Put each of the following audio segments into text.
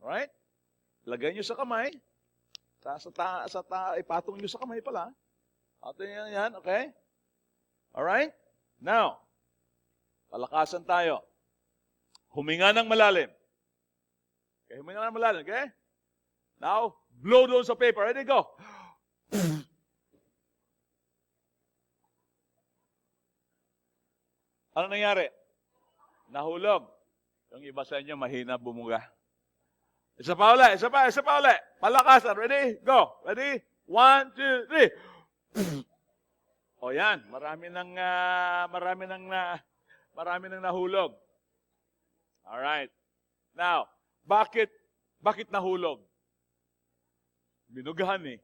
Alright? Lagay nyo sa kamay. Ipatong nyo sa kamay pala. Ato yan, okay? Alright? Now, palakasan tayo. Huminga ng malalim. Okay, huminga ng malalim, okay? Now, blow doon sa paper. Ready, go. Ano nangyari? Nahulog. Yung iba sa inyo, mahina bumuga. Isa pa ulit. Palakasan. Ready? Go. Ready? 1, 2, 3. O yan. Marami nang nahulog. Alright. Now, bakit nahulog? Binugahan eh.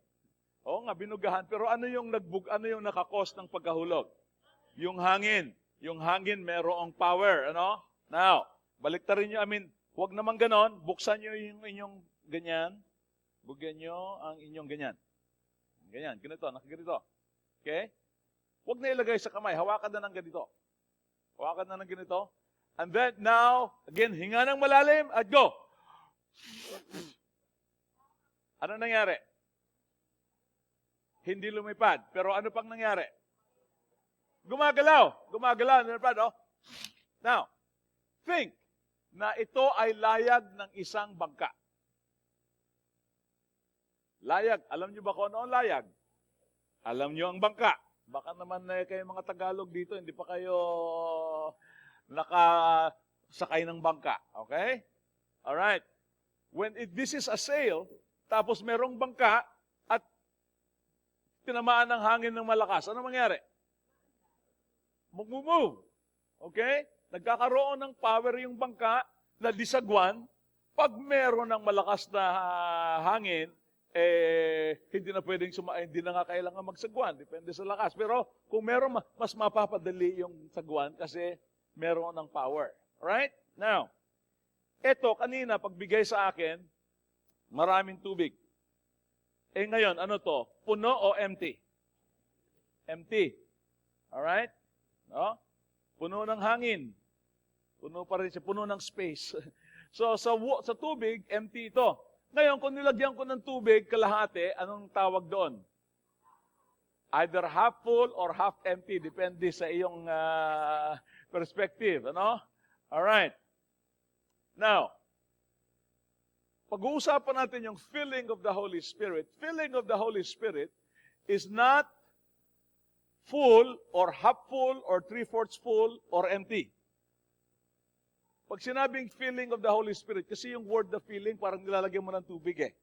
Oo nga, binugahan. Pero ano yung nakakos ng pagkahulog? Yung hangin. Yung hangin, merong power. Ano? Now, baliktarin nyo. Huwag naman ganon. Buksan nyo yung inyong ganyan. Bugyan nyo ang inyong ganyan. Ganyan. Ganito. Nakaganito. Okay? Huwag na ilagay sa kamay. Hawakan na ng ganito. Hawakan na ng ganito. And then, now, again, hinga ng malalim at go. Ano nangyari? Hindi lumipad. Pero ano pang nangyari? Gumagalaw. Lumipad, oh. Now, think na ito ay layag ng isang bangka. Layag. Alam niyo ba kung ano ang layag? Alam niyo ang bangka. Baka naman kayo mga Tagalog dito, hindi pa kayo nakasakay ng bangka. Okay? Alright. This is a sail, tapos merong bangka, at tinamaan ng hangin ng malakas. Ano mangyari? Mag-move. Okay? Nagkakaroon ng power yung bangka na disagwan. Pag meron ng malakas na hangin, hindi na pwedeng hindi na nga kailangan magsagwan. Depende sa lakas. Pero kung meron, mas mapapadali yung sagwan kasi meron ng power. Alright? Now, eto kanina, pagbigay sa akin, maraming tubig. Ngayon, ano to? Puno o empty? Empty. Alright? No? Puno ng hangin. Puno pa rin siya. Puno ng space. So, sa tubig, empty ito. Ngayon, kung nilagyan ko ng tubig, kalahati, anong tawag doon? Either half full or half empty. Depende sa iyong perspective. Ano? Alright. Now, pag-uusapan natin yung filling of the Holy Spirit. Filling of the Holy Spirit is not full or half full or 3/4 full or empty. Pag sinabing filling of the Holy Spirit, kasi yung word na filling, parang nilalagyan mo ng tubig eh.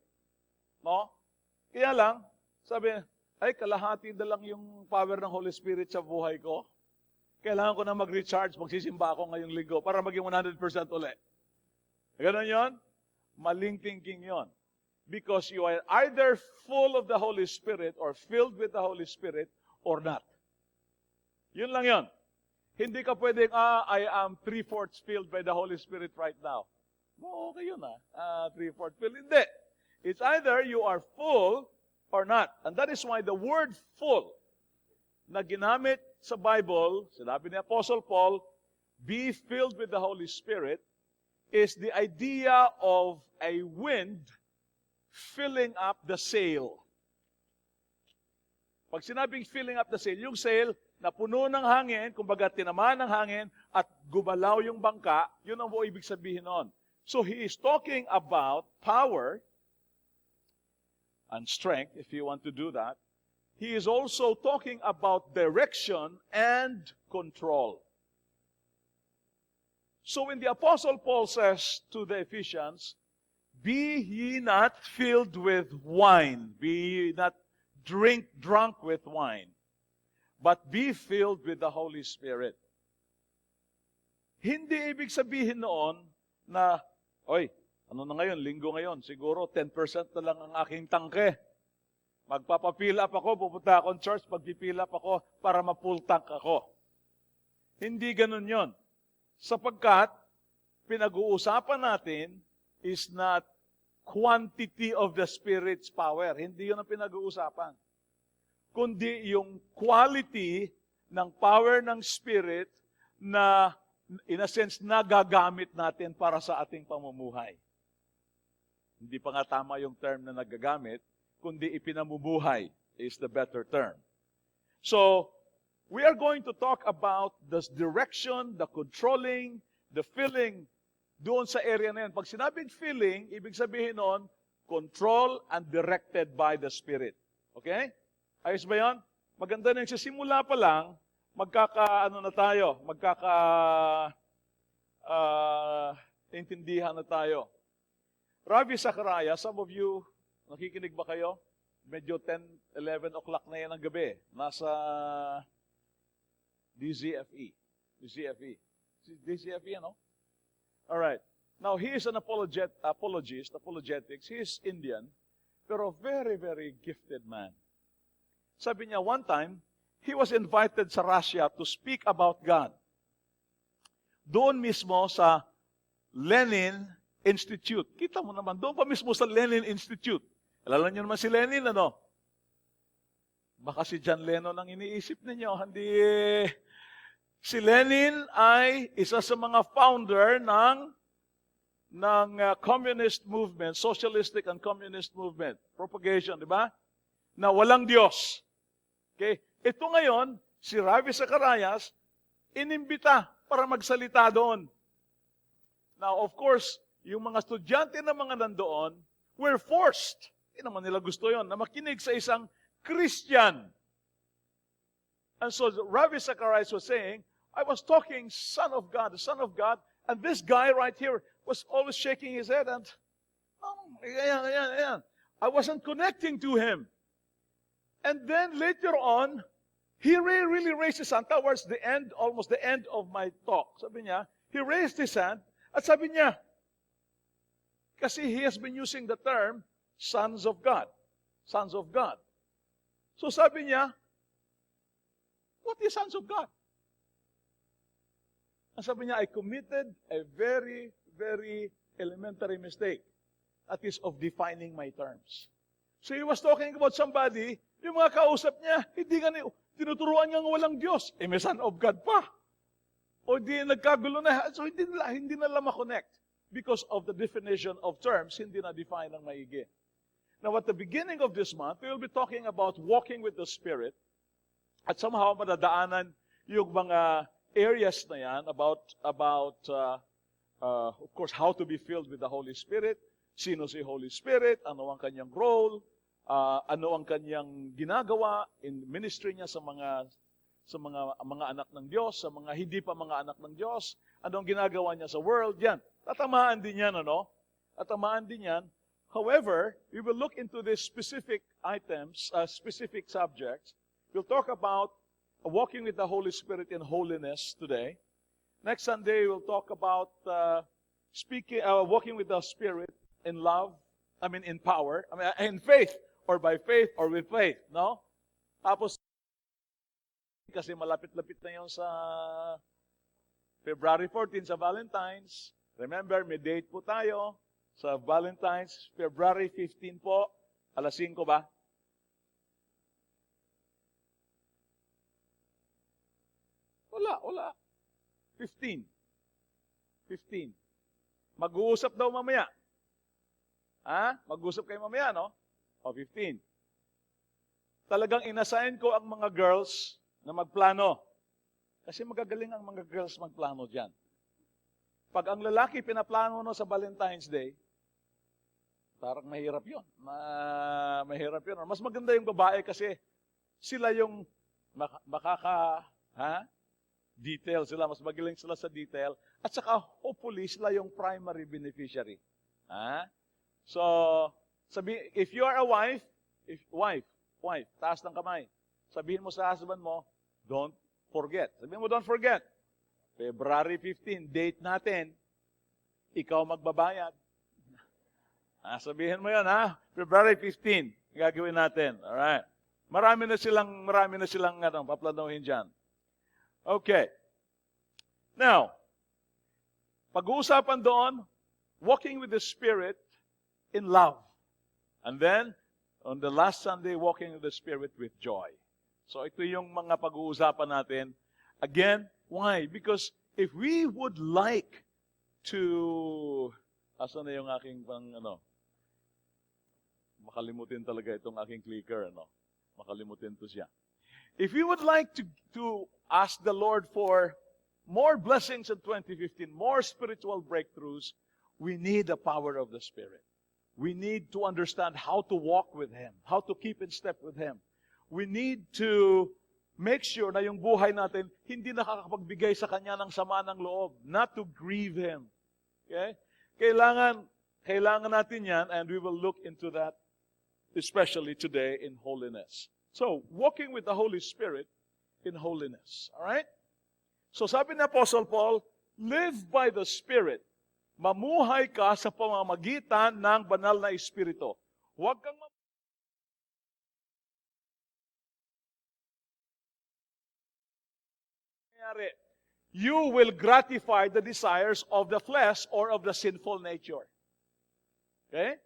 No? Kaya lang, sabi, kalahati na lang yung power ng Holy Spirit sa buhay ko. Kailangan ko na mag-recharge, magsisimba ako ngayong linggo para maging 100% ulit. Ganon yon? Maling thinking yon. Because you are either full of the Holy Spirit or filled with the Holy Spirit or not. Yun lang yon. Hindi ka pwedeng, I am 3/4 filled by the Holy Spirit right now. No, okay yun 3/4 filled. Hindi. It's either you are full or not. And that is why the word full na ginamit sa Bible, sinabi ni Apostle Paul, be filled with the Holy Spirit, is the idea of a wind filling up the sail. Pag sinabing filling up the sail, yung sail na puno ng hangin, kumbaga tinamaan ng hangin at gumalaw yung bangka, yun ang ibig sabihin noon. So he is talking about power and strength, if you want to do that. He is also talking about direction and control. So when the Apostle Paul says to the Ephesians, be ye not filled with wine, be ye not drunk with wine, but be filled with the Holy Spirit. Hindi ibig sabihin noon na, ano na ngayon, linggo ngayon, siguro 10% na lang ang aking tangke. Magpapapil up ako, pupunta akong church, magpipil up ako para ma-full tank ako. Hindi ganun yon. Sapagkat, pinag-uusapan natin is not quantity of the Spirit's power. Hindi yun ang pinag-uusapan. Kundi yung quality ng power ng Spirit na, in a sense, nagagamit natin para sa ating pamumuhay. Hindi pa nga tama yung term na nagagamit, kundi ipinamumuhay is the better term. So, we are going to talk about the direction, the controlling, the filling doon sa area na yan. Pag sinabing filling, ibig sabihin nun, control and directed by the Spirit. Okay? Ayos ba yun? Maganda na yung simula pa lang, intindihan na tayo. Ravi Zacharias, some of you, nakikinig ba kayo? Medyo 10, 11 o'clock na yan ang gabi. Nasa DZFE. DZFE, ano? Alright. Now, he is an apologetics. He is Indian, pero very, very gifted man. Sabi niya, one time, he was invited sa Russia to speak about God. Doon mismo sa Lenin Institute. Kita mo naman, doon pa mismo sa Lenin Institute. Alala niyo naman si Lenin, ano? Baka si John Lennon ang iniisip ninyo. Hindi. Si Lenin ay isa sa mga founder ng communist movement, socialistic and communist movement. Propagation, di ba? Na walang Diyos. Okay? Ito ngayon, si Ravi Zacharias, inimbita para magsalita doon. Now, of course, yung mga estudyante na mga nandoon were forced. Hindi naman nila gusto yon na makinig sa isang Christian. And so Ravi Zacharias was saying, I was talking Son of God, the Son of God, and this guy right here was always shaking his head and, I wasn't connecting to him. And then later on, he really raised his hand towards the end, almost the end of my talk. Sabi niya, he raised his hand at sabi niya, kasi he has been using the term, sons of God. Sons of God. So sabi niya, what is sons of God? Ang sabi niya, I committed a very, very elementary mistake. That is of defining my terms. So he was talking about somebody, yung mga kausap niya, hindi nga tinuturuan niya ng walang Diyos. Eh, may son of God pa. O di nagkagulo na. So hindi nila ma-connect. Because of the definition of terms, hindi na define ng maigi. Now, at the beginning of this month, we will be talking about walking with the Spirit. At somehow, madadaanan yung mga areas na yan about of course, how to be filled with the Holy Spirit. Sino si Holy Spirit? Ano ang kanyang role? Ano ang kanyang ginagawa in ministry niya sa mga anak ng Diyos, sa mga hindi pa mga anak ng Diyos? Ano ang ginagawa niya sa world? Yan. Tatamaan din yan, ano? Tatamaan din yan. However, we will look into these specific items, specific subjects. We'll talk about walking with the Holy Spirit in holiness today. Next Sunday, we'll talk about walking with the Spirit in love, in power, in faith, or by faith, or with faith, no? Tapos, kasi malapit-lapit na yun sa February 14 sa Valentine's. Remember, may date po tayo sa Valentine's, February 15 po, alas 5 ba? Wala. 15. Mag-uusap daw mamaya. Mag-uusap kayo mamaya, no? 15. Talagang inassign ko ang mga girls na magplano. Kasi magagaling ang mga girls magplano dyan. Pag ang lalaki pinaplano no sa Valentine's Day, parang mahirap yun. Mahirap yun. Mas maganda yung babae kasi sila yung detail sila. Mas magaling sila sa detail. At saka, hopefully, sila yung primary beneficiary. So, if you are a wife, taas ng kamay. Sabihin mo sa husband mo, don't forget. Sabihin mo, don't forget. February 15, date natin. Ikaw magbabayad. Sabihin mo yan, February 15, gagawin natin. Alright. Marami na silang paplanuhin dyan. Okay. Now, pag-uusapan doon, walking with the Spirit in love. And then, on the last Sunday, walking with the Spirit with joy. So, ito yung mga pag-uusapan natin. Again, why? Because if we would like to, asan na yung aking makalimutin talaga itong aking clicker, ano? Makalimutin to siya. If you would like to ask the Lord for more blessings in 2015, more spiritual breakthroughs, we need the power of the Spirit. We need to understand how to walk with Him, how to keep in step with Him. We need to make sure na yung buhay natin hindi nakakapagbigay sa Kanya ng sama ng loob, not to grieve Him. Okay? Kailangan natin yan, and we will look into that, especially today in holiness. So, walking with the Holy Spirit in holiness. Alright? So, sabi ni Apostle Paul, live by the Spirit. Mamuhay ka sa pamamagitan ng banal na Espiritu. Huwag kang you will gratify the desires of the flesh or of the sinful nature. Okay?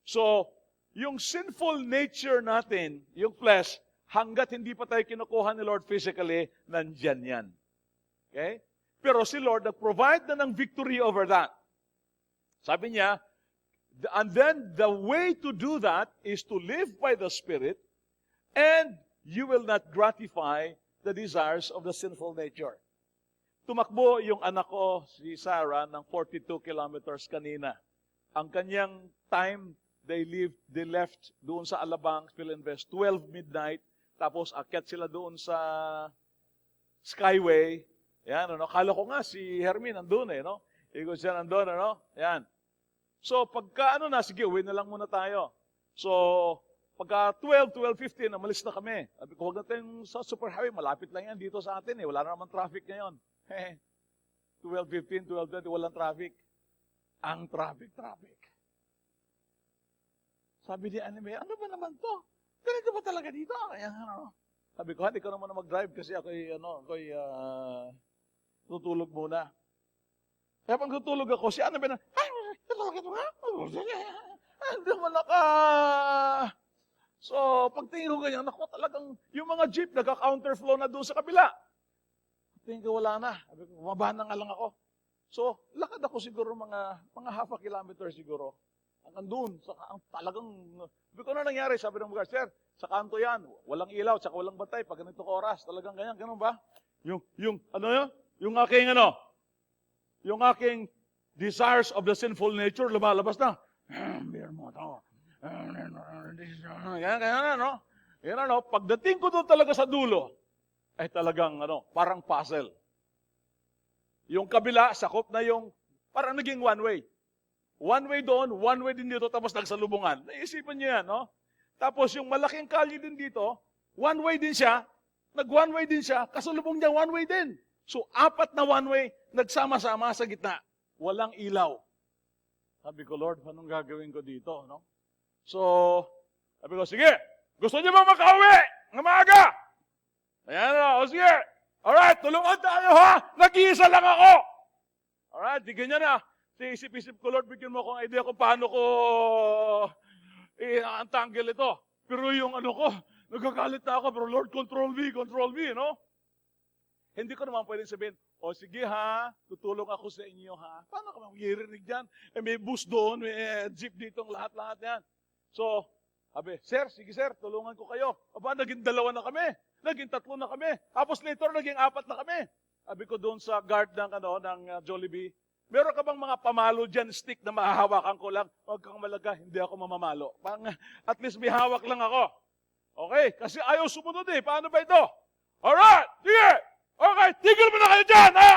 So, yung sinful nature natin, yung flesh, hanggat hindi pa tayo kinukuha ni Lord physically, nandyan yan. Okay? Pero si Lord nag-provide na ng victory over that. Sabi niya, and then the way to do that is to live by the Spirit, and you will not gratify the desires of the sinful nature. Tumakbo yung anak ko, si Sarah, ng 42 kilometers kanina. Ang kanyang time, they left doon sa Alabang, Philinvest, 12 midnight, tapos akyat sila doon sa Skyway. Yan, ano, kala ko nga si Hermine nandun no? Ikot siya nandun, ano? Yan. So, pagka sige, uwi na lang muna tayo. So, pagka 12:15, namalis na kami. Sabi ko, huwag natin sa superhighway, malapit lang yan dito sa atin Wala na naman traffic ngayon. 12:15, 12:20, walang traffic. Ang traffic. Sabi ni Anime, ano ba naman to? Ganito ba talaga dito? Kaya, sabi ko, hindi ko naman na mag-drive kasi ako'y tutulog muna. Kaya pag tutulog ako, si Anime na, hindi mo So, pagtingin ko ganyan, naku, talagang yung mga jeep, nagka-counterflow na doon sa kabila. Tingin ko, wala na. Sabi ko, bumabahan na nga lang ako. So, lakad ako siguro mga half a kilometer siguro. Hanggang doon. Talagang, sabi ko na nangyari, sabi ng mga, sir, sa kanto yan, walang ilaw, tsaka walang bantay, pag ganito ka oras, talagang ganyan, ganun ba? Yung aking desires of the sinful nature, lumalabas na. Beer mo ito. Ganyan, no? Yan, pagdating ko doon talaga sa dulo, ay talagang, parang puzzle. Yung kabila, sakop na yung, parang naging one way. One way doon, one way din dito, tapos nagsalubungan. Naisipan niyo yan, no? Tapos yung malaking kalye din dito, one way din siya, nag-one way din siya, kasalubong niya one way din. So, 4 na one way, nagsama-sama sa gitna. Walang ilaw. Sabi ko, Lord, anong gagawin ko dito, no? So, sabi ko, sige, gusto niyo ba makauwi ng maaga? Ayan, o sige. Alright, tulungan tayo ha. Nag-iisa lang ako. Alright, di ganyan na. Isip-isip ko, Lord, bigyan mo akong idea kung paano ko i-untangle ito. Pero yung ko, nagagalit na ako, pero Lord, control me, no? Hindi ko naman pwedeng sabihin, o sige ha, tutulong ako sa inyo ha. Paano ka magigirinig dyan? May bus doon, may jeep dito, lahat-lahat yan. So, sabi, sige sir, tulungan ko kayo. Aba, naging 2 na kami. Naging 3 na kami. Tapos later, naging 4 na kami. Sabi ko doon sa guard ng Jollibee, meron ka bang mga pamalo dyan, stick na mahahawakan ko lang? Huwag kang malaga, hindi ako mamamalo. At least may hawak lang ako. Okay, kasi ayaw sumunod Paano ba ito? Alright, sige! Okay, tigil mo na kayo dyan, ha?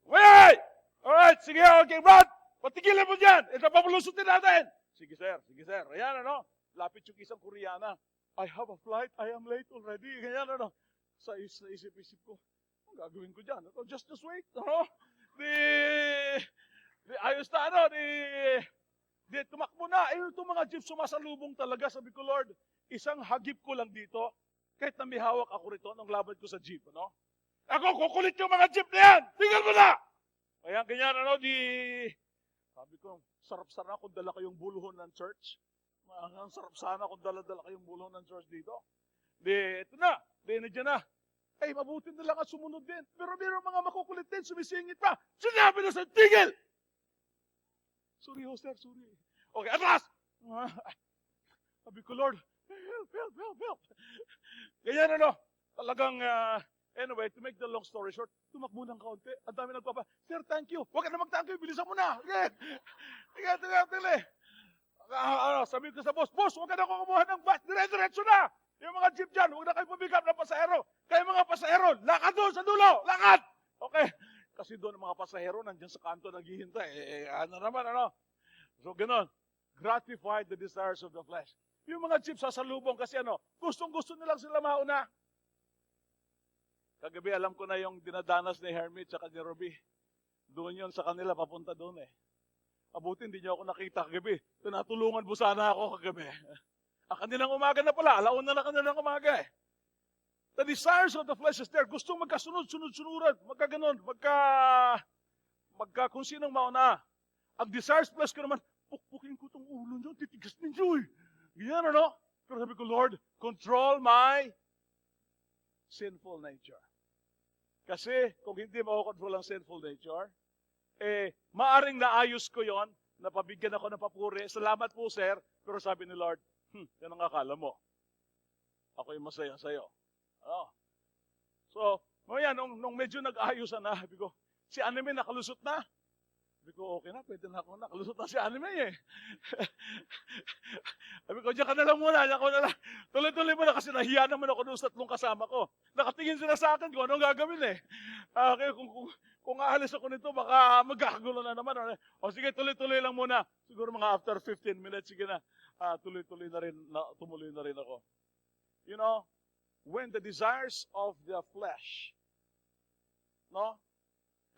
Wait! Alright, sige, okay, Brad. Patigilan mo dyan. Ito, papulusutin natin. Sige, sir. Ayan, lapit yung isang Koreana. I have a flight. I am late already. Ganyan, Sa isip-isip ko, ang gagawin ko dyan? Just wait, ayos na, tumakbo na. Itong mga jeep sumasalubong talaga. Sabi ko, Lord, isang hagip ko lang dito, kahit na may hawak ako rito, nung laban ko sa jeep, Ako, kukulit yung mga jeep na yan! Tingnan mo na! Ayan, ganyan, sabi ko, sarap sana kung dala kayong buluhon ng church. Ang sarap sana kung dala-dala kayong buluhon ng church dito. Ito na. Nandiyan na. Ay, mabuti na lang at sumunod din. Pero mayroong mga makukulit din, sumisingit pa. Sinabi na sa tigil! Sorry, sir, sorry. Okay, atras! Sabi ko, Lord, help. Ganyan talagang, anyway, to make the long story short, tumakbo ng kaunti. Ang dami nagpapa, Sir, thank you. Huwag ka na mag-thank you, bilisan mo na. Sige. Sabi ko sa boss, huwag ka na kumuha ng bus, dire-diretso na. Yung mga jeep dyan, huwag na kayo pumikap ng pasahero. Kayo mga pasahero, lakad doon sa dulo, lakad! Okay. Kasi doon ang mga pasahero, nandiyan sa kanto naghihintay. So, ganon. Gratify the desires of the flesh. Yung mga jeep sasalubong kasi gustong-gusto nilang sila mauna. Kagabi, alam ko na yung dinadanas ni Hermit at ni Ruby. Doon yun sa kanila, papunta doon eh. Abuti, hindi niyo ako nakita kagabi. Tinatulungan po sana ako kagabi. Kanilang umaga na pala. Alauna na kanilang umaga eh. The desires of the flesh is there. Gustong magkasunod-sunod-sunuran. Magkaganon. Kung sinong mauna. Ang desires flesh ko naman, pukpukin ko itong ulo nyo. Titigas ninyo eh. Ganyan Pero sabi ko, Lord, control my sinful nature. Kasi kung hindi makokontrol ang sinful nature, maaring naayos ko yon, napabigyan ako ng papuri. Salamat po, sir. Pero sabi ni Lord, yan ang akala mo. Ako yung masaya sa'yo. So, nung medyo nag-ayusan na, sabi ko, si Anime nakalusot na. Sabi ko, okay na, pwede na ako nakalusot na si Anime eh. Sabi ko, diyan ka na lang muna, Tuloy-tuloy mo na kasi nahiya naman ako doon sa 3 kasama ko. Nakatingin sila sa akin kung anong gagawin eh. Okay, kung aalis ako nito, baka magkakagulo na naman. Sige, tuloy-tuloy lang muna. Siguro mga after 15 minutes, sige na. Tuloy-tuloy na rin, tumuloy na rin ako. When the desires of the flesh,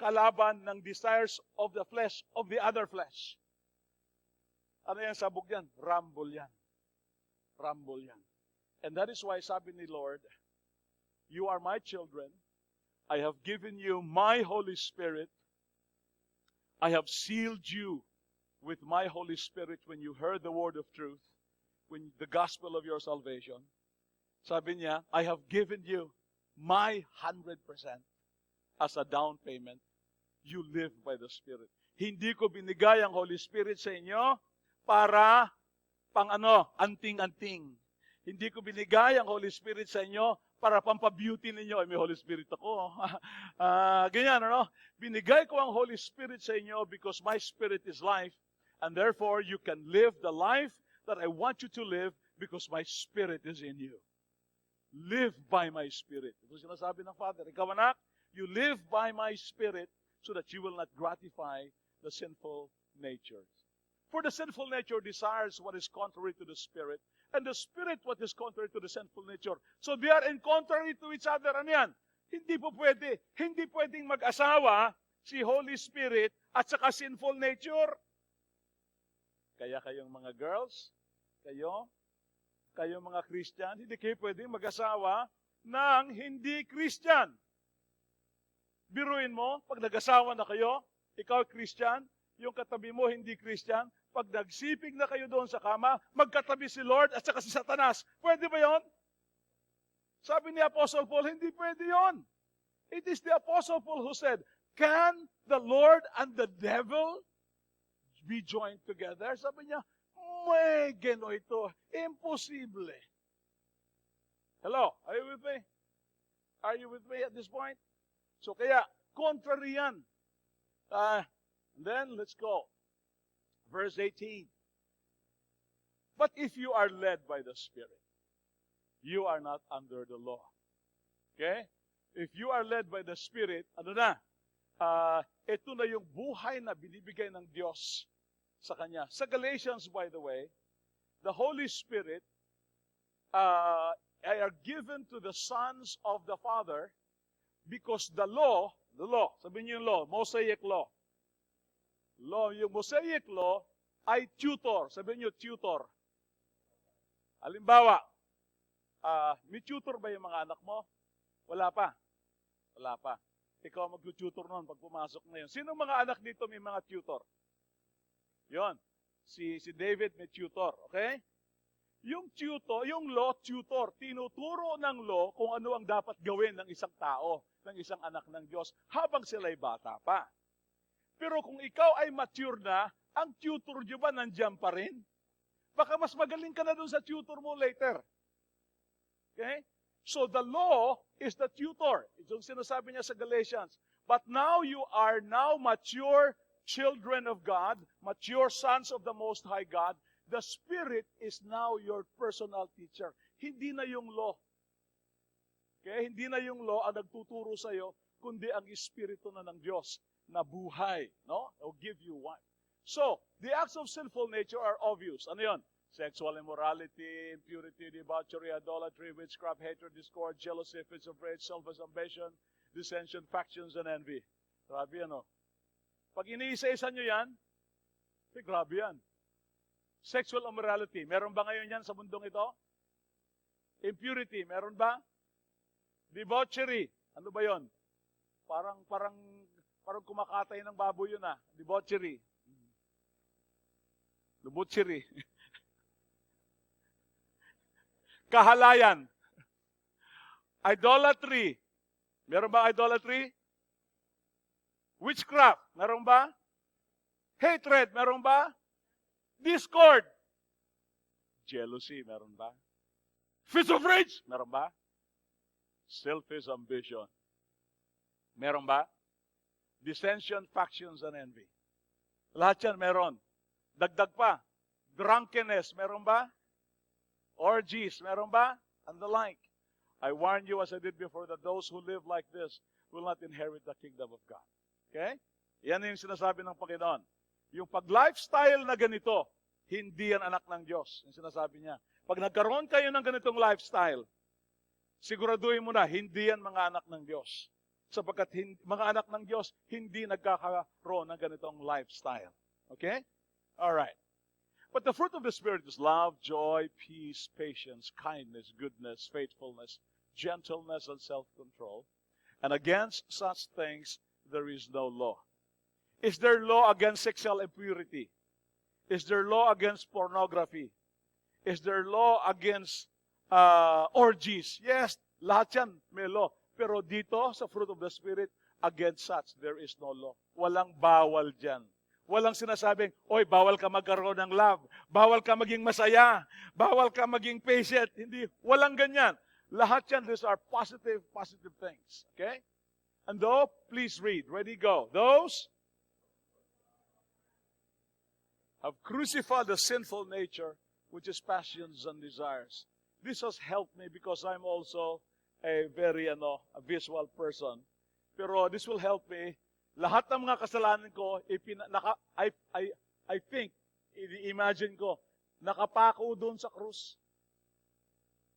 kalaban ng desires of the flesh, of the other flesh. Ano yan sabog yan? Rumble yan. And that is why sabi ni Lord, you are my children. I have given you my Holy Spirit. I have sealed you with my Holy Spirit when you heard the word of truth, when the gospel of your salvation. Sabi niya, I have given you my 100% as a down payment. You live by the Spirit. Hindi ko binigay ang Holy Spirit sa inyo para anting-anting. Hindi ko binigay ang Holy Spirit sa inyo para pampabeauty ninyo. Ay, may Holy Spirit ako. Ganyan, Binigay ko ang Holy Spirit sa inyo because my Spirit is life. And therefore, you can live the life that I want you to live because my Spirit is in you. Live by my Spirit. Ito sinasabi ng Father. Ikaw anak, you live by my Spirit so that you will not gratify the sinful nature. For the sinful nature desires what is contrary to the Spirit, and the Spirit what is contrary to the sinful nature. So they are in contrary to each other. Ano yan? Hindi po pwede. Hindi pwedeng mag-asawa si Holy Spirit at saka sinful nature. Kaya kayong mga girls, kayo mga Christian, hindi kayo pwedeng mag-asawa ng hindi Christian. Biruin mo, pag nag-asawa na kayo, ikaw Christian, yung katabi mo hindi Christian, pag nagsipig na kayo doon sa kama, magkatabi si Lord at saka si Satanas. Pwede ba yon? Sabi ni Apostle Paul, hindi pwede yon. It is the Apostle Paul who said, can the Lord and the devil be joined together? Sabi niya, may geno ito. Imposible. Hello, are you with me? Are you with me at this point? So kaya, contrary yan. Then, let's go. Verse 18. But if you are led by the Spirit, you are not under the law. Okay? If you are led by the Spirit, ito na yung buhay na binibigay ng Diyos sa Kanya. Sa Galatians, by the way, the Holy Spirit are given to the sons of the Father because the law, sabihin niyo yung law, Mosaic law. Yung Mosaic law ay tutor. Sabihin niyo, tutor. Halimbawa, may tutor ba yung mga anak mo? Wala pa. Ikaw mag-tutor noon pag pumasok na yun. Sino mga anak dito may mga tutor? Yon. Si David may tutor. Okay? Yung tutor, yung law tutor, tinuturo ng law kung ano ang dapat gawin ng isang tao, ng isang anak ng Diyos, habang sila'y bata pa. Pero kung ikaw ay mature na, ang tutor nyo ba nandiyan pa rin? Baka mas magaling ka na dun sa tutor mo later. Okay? So the law is the tutor. Ito yung sinasabi niya sa Galatians. But now you are now mature children of God, mature sons of the Most High God. The Spirit is now your personal teacher. Hindi na yung law. Okay? Hindi na yung law ang nagtuturo sa iyo, kundi ang Espiritu na ng Diyos na buhay. No? It will give you one. So, the acts of sinful nature are obvious. Ano yun? Sexual immorality, impurity, debauchery, idolatry, witchcraft, hatred, discord, jealousy, fits of rage, selfish ambition, dissension, factions, and envy. Grabe yan, Pag iniisa-isa nyo yan, grabe yan. Sexual immorality, meron ba ngayon yan sa mundong ito? Impurity, meron ba? Debauchery, ano ba yon? Parang kumakatay ng baboy yun, Debauchery. Debauchery. Kahalayan. Idolatry. Meron ba idolatry? Witchcraft. Meron ba? Hatred. Meron ba? Discord. Jealousy. Meron ba? Fits of rage. Meron ba? Selfish ambition. Meron ba? Dissension, factions, and envy. Lahat yan meron. Dagdag pa. Drunkenness. Meron ba? Orgies. Meron ba? And the like. I warn you, as I did before, that those who live like this will not inherit the kingdom of God. Okay? Yan yung sinasabi ng Panginoon. Yung pag-lifestyle na ganito, hindi yan anak ng Diyos. Yung sinasabi niya. Pag nagkaroon kayo ng ganitong lifestyle, siguraduhin mo na, hindi yan mga anak ng Diyos. Sapagkat mga anak ng Diyos, hindi nagkakaroon ng ganitong lifestyle. Okay? Alright. But the fruit of the Spirit is love, joy, peace, patience, kindness, goodness, faithfulness, gentleness, and self-control. And against such things, there is no law. Is there law against sexual impurity? Is there law against pornography? Is there law against orgies? Yes, lahat yan may law. Pero dito, sa fruit of the Spirit, against such, there is no law. Walang bawal dyan. Walang sinasabing, oy, bawal ka magkaroon ng love. Bawal ka maging masaya. Bawal ka maging patient. Hindi, walang ganyan. Lahat yan, these are positive things. Okay? And though, please read. Ready, go. Those have crucified the sinful nature, which is passions and desires. This has helped me because I'm also a very a visual person. Pero this will help me. Lahat ng mga kasalanan ko, I think, imagine ko, nakapako doon sa krus.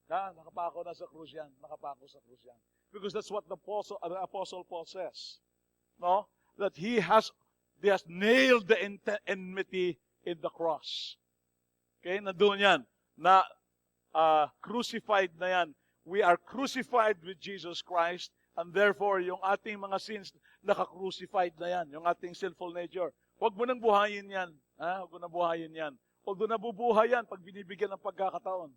Nakapako na sa krus yan. Nakapako sa krus yan. Because that's what the Apostle Paul says. No? That he has nailed the enmity in the cross. Okay? Nandun yan. Na crucified na yan. We are crucified with Jesus Christ, and therefore, yung ating mga sins, naka-crucified na yan. Yung ating sinful nature. Huwag mo nang buhayin yan. Huwag mo nang buhayin yan. Although nabubuhay yan pag binibigyan ng pagkakataon.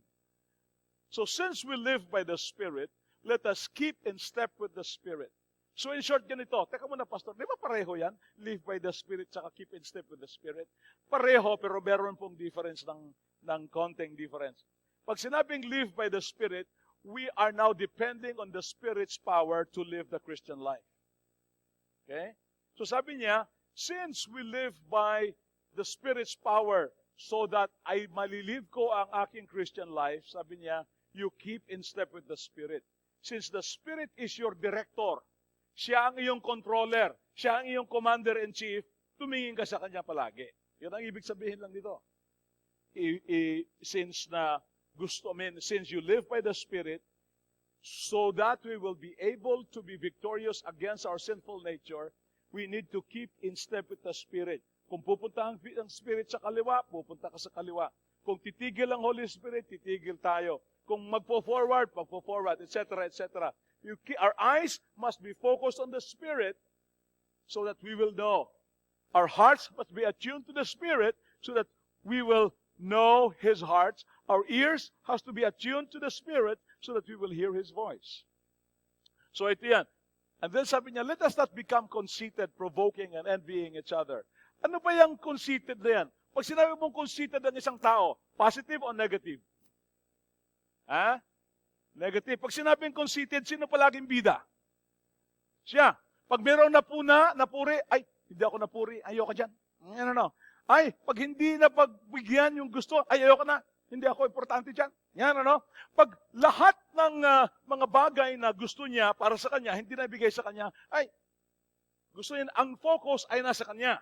So since we live by the Spirit, let us keep in step with the Spirit. So in short, ganito. Teka muna, Pastor. Di ba pareho yan? Live by the Spirit, saka keep in step with the Spirit. Pareho, pero meron pong difference ng konting difference. Pag sinabing live by the Spirit, we are now depending on the Spirit's power to live the Christian life. Okay? So sabi niya, since we live by the Spirit's power so that ay malilive ko ang aking Christian life, sabi niya, you keep in step with the Spirit. Since the Spirit is your director, siya ang iyong controller, siya ang iyong commander-in-chief, tumingin ka sa kanya palagi. Yan ang ibig sabihin lang dito. Since you live by the Spirit, so that we will be able to be victorious against our sinful nature, we need to keep in step with the Spirit. Kung pupunta ang Spirit sa kaliwa, pupunta ka sa kaliwa. Kung titigil ang Holy Spirit, titigil tayo. Kung magpo-forward, etc., etc. Our eyes must be focused on the Spirit so that we will know. Our hearts must be attuned to the Spirit so that we will know His heart. Our ears has to be attuned to the Spirit so that we will hear His voice. So ito yan. And then sabi niya, let us not become conceited, provoking, and envying each other. Ano ba yung conceited na yan? Pag sinabi mong conceited ang isang tao, Positive o negative? Ha? Negative. Pag sinabing conceited, sino palaging bida? Siya. Pag mayroong napuri, ay, hindi ako napuri, ayoko dyan. Ano. Ay, pag hindi na pagbigyan yung gusto, ay, ayoko na. Hindi ako importante dyan. Yan, ano? Pag lahat ng mga bagay na gusto niya para sa kanya, hindi na ibigay sa kanya, ay, gusto niya, ang focus ay nasa kanya.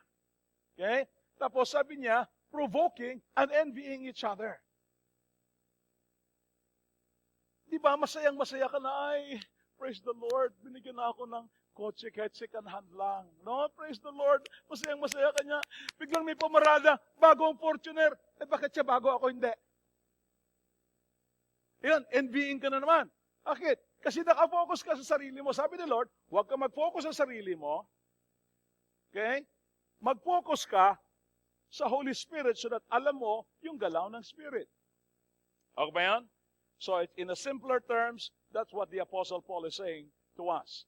Okay? Tapos sabi niya, provoking and envying each other. Di ba, masayang-masaya ka na, ay, praise the Lord, binigyan na ako ng kotse kahit second hand lang. No? Praise the Lord, masayang-masaya ka niya. Biglang may pamarada, bago ang Fortuner. Eh, bakit siya bago, ako hindi? Yan, envying ka na naman. Bakit? Kasi nakafocus ka sa sarili mo. Sabi ni Lord, huwag ka mag-focus sa sarili mo. Okay? Mag-focus ka sa Holy Spirit so that alam mo yung galaw ng Spirit. Okay ba yan? So, in a simpler terms, that's what the Apostle Paul is saying to us.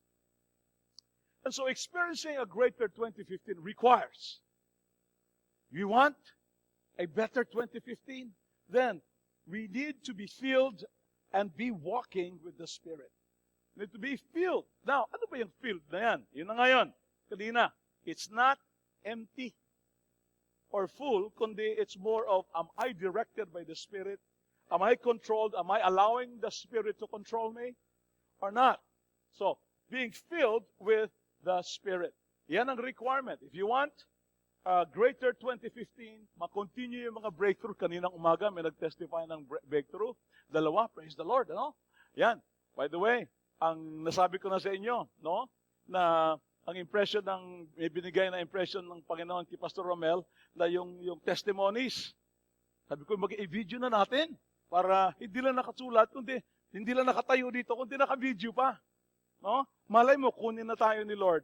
And so, experiencing a greater 2015 requires, you want a better 2015? Then, we need to be filled and be walking with the Spirit. We need to be filled. Now, ano ba yung filled na yan? Yun na ngayon. Kanina, it's not empty or full, kundi it's more of, am I directed by the Spirit? Am I controlled? Am I allowing the Spirit to control me? Or not? So, being filled with the Spirit. Yan ang requirement. If you want a greater 2015, makontinue yung mga breakthrough. Kaninang umaga, may nag-testify ng breakthrough. Dalawa, praise the Lord. Ano? Yan. By the way, ang nasabi ko na sa inyo, no? Na ang impression may binigay na impression ng Panginoon kay Pastor Romel na yung testimonies. Sabi ko, mag-i-video na natin para hindi lang nakasulat, kundi hindi lang nakatayo dito, kundi naka-video pa. No? Malay mo, kunin na tayo ni Lord.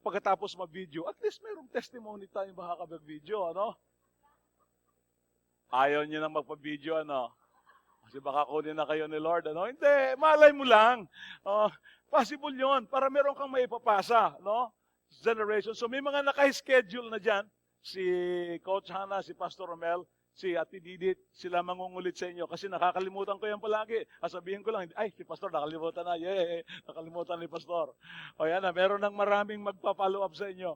Pagkatapos mag-video, at least mayroong testimony tayo baka mag-video, ano? Ayaw niyo nang magpa-video, ano? Kasi baka kunin na kayo ni Lord, ano? Hindi, malay mo lang. Possible yon para meron kang maipapasa, no? Generation. So may mga naka-schedule na dyan. Si Coach Hannah, si Pastor Romel, si Ate Didit, sila mangungulit sa inyo kasi nakakalimutan ko yan palagi. Sabihin ko lang, ay, si Pastor nakalimutan na. Nakalimutan ni Pastor. O yan na, meron ng maraming magpa-follow up sa inyo.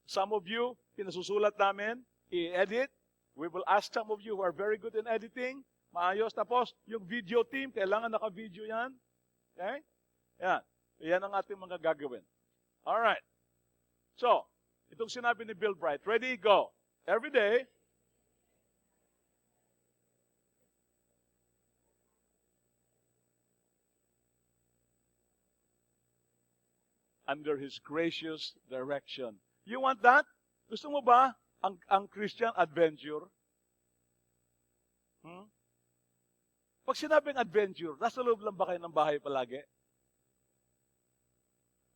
Some of you, pinasusulat namin, i-edit. We will ask some of you who are very good in editing. Maayos. Tapos, yung video team, kailangan naka-video yan. Okay? Yan. Yan ang ating mga gagawin. Alright. So, itong sinabi ni Bill Bright. Ready, go. Every day, under His gracious direction. You want that? Gusto mo ba ang Christian adventure? Pag sinabing adventure, nasa loob lang ba kayo ng bahay palagi?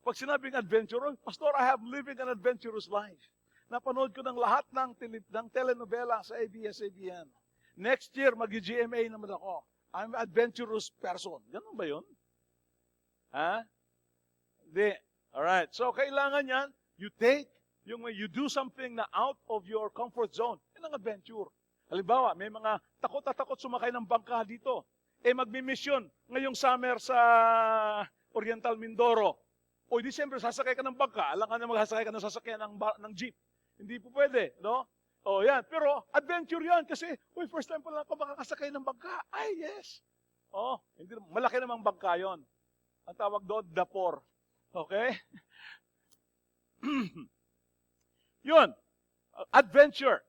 Pag sinabing adventure, Pastor, I have living an adventurous life. Napanood ko ng lahat ng telenovela sa ABS-CBN. Next year, mag-GMA naman ako. I'm an adventurous person. Ganun ba yun? Ha? Hindi. Alright. So, kailangan yan, you do something na out of your comfort zone. Yan ang adventure. Halimbawa, may mga takot sumakay ng bangka dito. Magmi-mission ngayong summer sa Oriental Mindoro. O, December, sasakay ka ng bangka. Alam ka na magsasakay ka ng sasakyan ng jeep. Hindi po pwede, no? O, yan. Pero, adventure yan kasi, first time pa lang ako makakasakay ng bangka. Ay, yes. O, hindi, malaki namang bangka yon. Ang tawag doon, dapor. Okay? Yun. Adventure.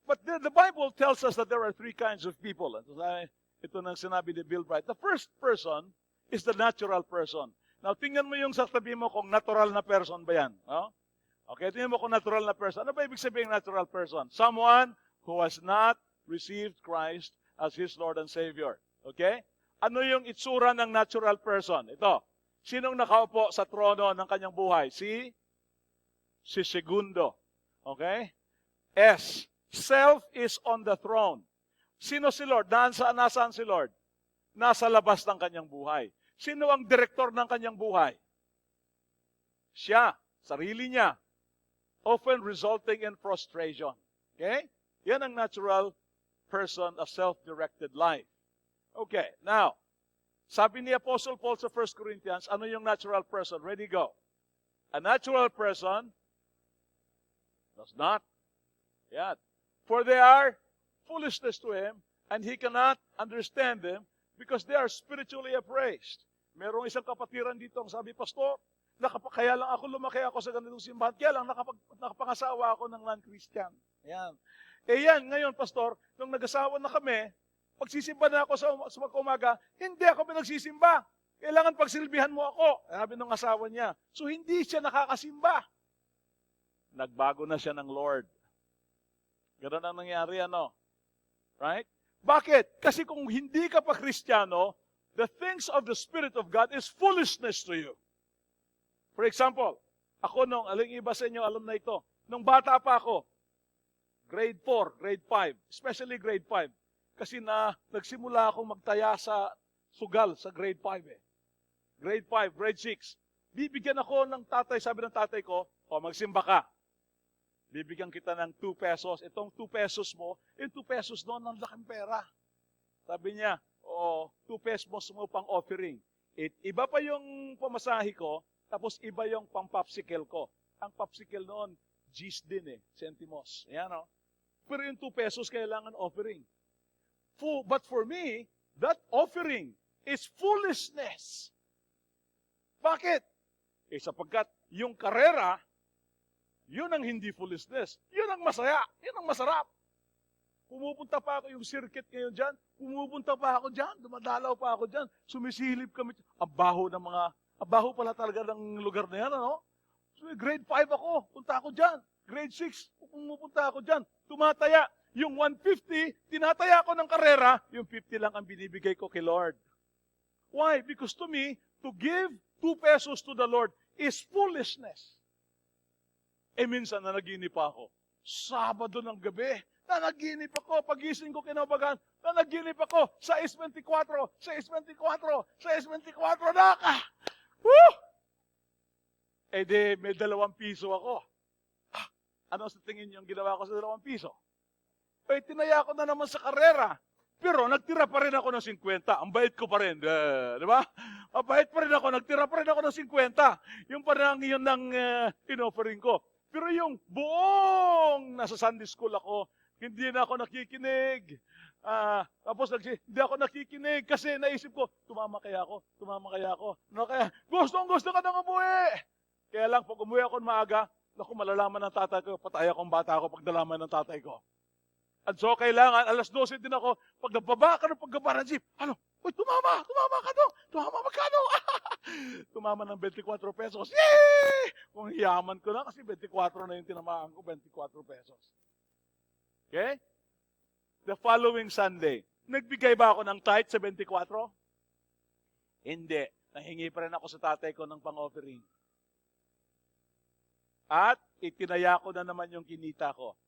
But the Bible tells us that there are three kinds of people. Ito nang sinabi ni Bill Bright. The first person is the natural person. Now, tingnan mo yung sa tabi mo kung natural na person ba yan. Oh? Okay, tingnan mo kung natural na person. Ano ba ibig sabihin natural person? Someone who has not received Christ as his Lord and Savior. Okay? Ano yung itsura ng natural person? Ito. Sinong nakaupo sa trono ng kanyang buhay? Si Segundo. Okay? S. Self is on the throne. Sino si Lord? Nasaan si Lord? Nasa labas ng kanyang buhay. Sino ang direktor ng kanyang buhay? Siya. Sarili niya. Often resulting in frustration. Okay? Yan ang natural person a self-directed life. Okay, now, sabi ni Apostle Paul sa 1 Corinthians, ano yung natural person? Ready, go. A natural person does not. Yan. For they are foolishness to him, and he cannot understand them because they are spiritually appraised. Merong isang kapatiran dito, ang sabi, Pastor, kaya lang ako lumaki ako sa ganitong simbahan, kaya lang nakapangasawa ako ng non-Christian. Yan. Yan, ngayon, Pastor, nung nag-asawa na kami, pagsisimba na ako sa umaga, hindi ako pinagsisimba. Kailangan pagsilbihan mo ako. Sabi ng asawa niya. So, hindi siya nakakasimba. Nagbago na siya ng Lord. Ganun ang nangyari, ano? Right? Bakit? Kasi kung hindi ka pa Kristiyano, the things of the Spirit of God is foolishness to you. For example, ako aling iba sa inyo, alam na ito, nung bata pa ako, grade 4, grade 5, especially grade 5, kasi nagsimula akong magtaya sa sugal sa grade 5 eh. Grade 5, grade 6. Bibigyan ako ng tatay, sabi ng tatay ko, magsimba ka. Bibigyan kita ng 2 pesos. Itong 2 pesos mo, yung 2 pesos doon, ang laking pera. Sabi niya, 2 pesos mo pang offering. Iba pa yung pamasahe ko, tapos iba yung pang-popsicle ko. Ang popsicle noon, G's din centimos. Ayan Pero yung 2 pesos kailangan offering. But for me, that offering is foolishness. Bakit? Sapagkat yung karera, yun ang hindi foolishness. Yun ang masaya. Yun ang masarap. Pumupunta pa ako yung circuit ngayon dyan. Pumupunta pa ako dyan. Dumadalaw pa ako dyan. Sumisilip kami. Abaho pala talaga ng lugar na yan, ano? So, grade 5 ako. Punta ako dyan. Grade 6, pumupunta ako dyan. Tumataya. Yung 150, tinataya ko ng karera, yung 50 lang ang binibigay ko kay Lord. Why? Because to me, to give 2 pesos to the Lord is foolishness. Minsan nanaginip ako. Sabado ng gabi, nanaginip ako. Pagising ko kinabagan, nanaginip ako. 6:24, 6:24, 6:24, naka! Woo! May 2 piso ako. Ano sa tingin niyo ang ginawa ko sa 2 piso? Tinaya ko na naman sa karera. Pero nagtira pa rin ako ng 50. Ang bait ko pa rin. Di ba? Mabait pa rin ako. Nagtira pa rin ako ng 50. Yung parang yun ng inoffering ko. Pero yung buong nasa Sunday school ako, hindi na ako nakikinig. Tapos hindi ako nakikinig kasi naisip ko, tumama kaya ako? Ano kaya? Gusto ka nang umuwi. Kaya lang, pag umuwi ako maaga, malalaman ng tatay ko, patay akong bata ako pag nalaman ng tatay ko. At so, kailangan, 12:00 din ako, pag nababa ka ng paggaba ng jeep, tumama ka doon, tumama magkano? Tumama ng 24 pesos. Yay! Kung yaman ko na, kasi 24 na yung tinamaan ko, 24 pesos. Okay? The following Sunday, nagbigay ba ako ng tithe sa 24? Hindi. Nahingi pa rin ako sa tatay ko ng pang-offering. At itinaya ko na naman yung kinita ko.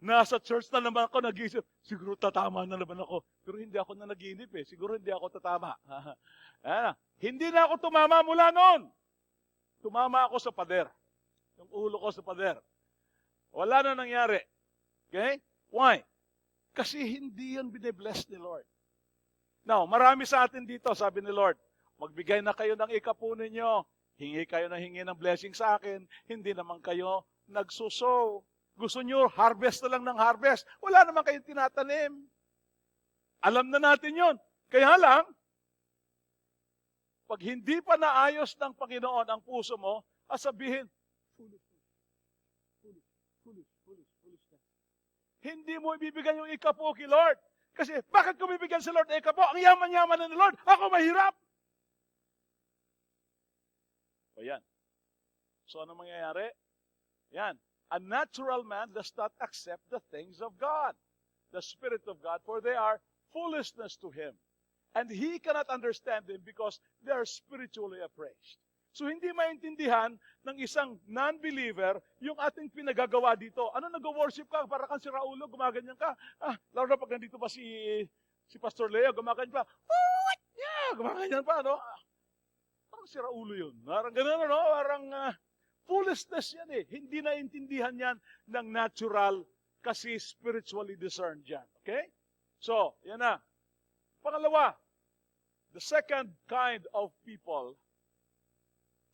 Nasa church na naman ako nag-iisip, siguro tatama na naman ako. Pero hindi ako na nag-iinip siguro hindi ako tatama. Hindi na ako tumama mula noon. Tumama ako sa pader. Yung ulo ko sa pader. Wala na nangyari. Okay? Why? Kasi hindi yan binibless ni Lord. Now, marami sa atin dito, sabi ni Lord, magbigay na kayo ng ikapo ninyo. Hingi kayo na hingi ng blessing sa akin. Hindi naman kayo nagsusow. Gusto nyo, harvest na lang ng harvest. Wala naman kayong tinatanim. Alam na natin yon. Kaya lang, pag hindi pa naayos ng Panginoon ang puso mo, sabihin, foolish. Hindi mo ibibigay yung ikapo kay Lord. Kasi, bakit ko bibigyan si Lord ng ikapo? Ang yaman-yaman na ni Lord. Ako mahirap. O yan. So, ano mangyayari? Yan. A natural man does not accept the things of God, the Spirit of God, for they are foolishness to him. And he cannot understand them because they are spiritually appraised. So hindi maintindihan ng isang non-believer yung ating pinagagawa dito. Ano, nag-worship ka, para kang si Raulo, gumaganyan ka. Lalo na pag nandito pa si Pastor Leo, gumaganyan pa. Gumaganyan pa, no? Parang si Raulo yun. Parang ganun, no? Parang foolishness yan Hindi naintindihan yan ng natural kasi spiritually discerned yan. Okay? So, yan na. Pangalawa, the second kind of people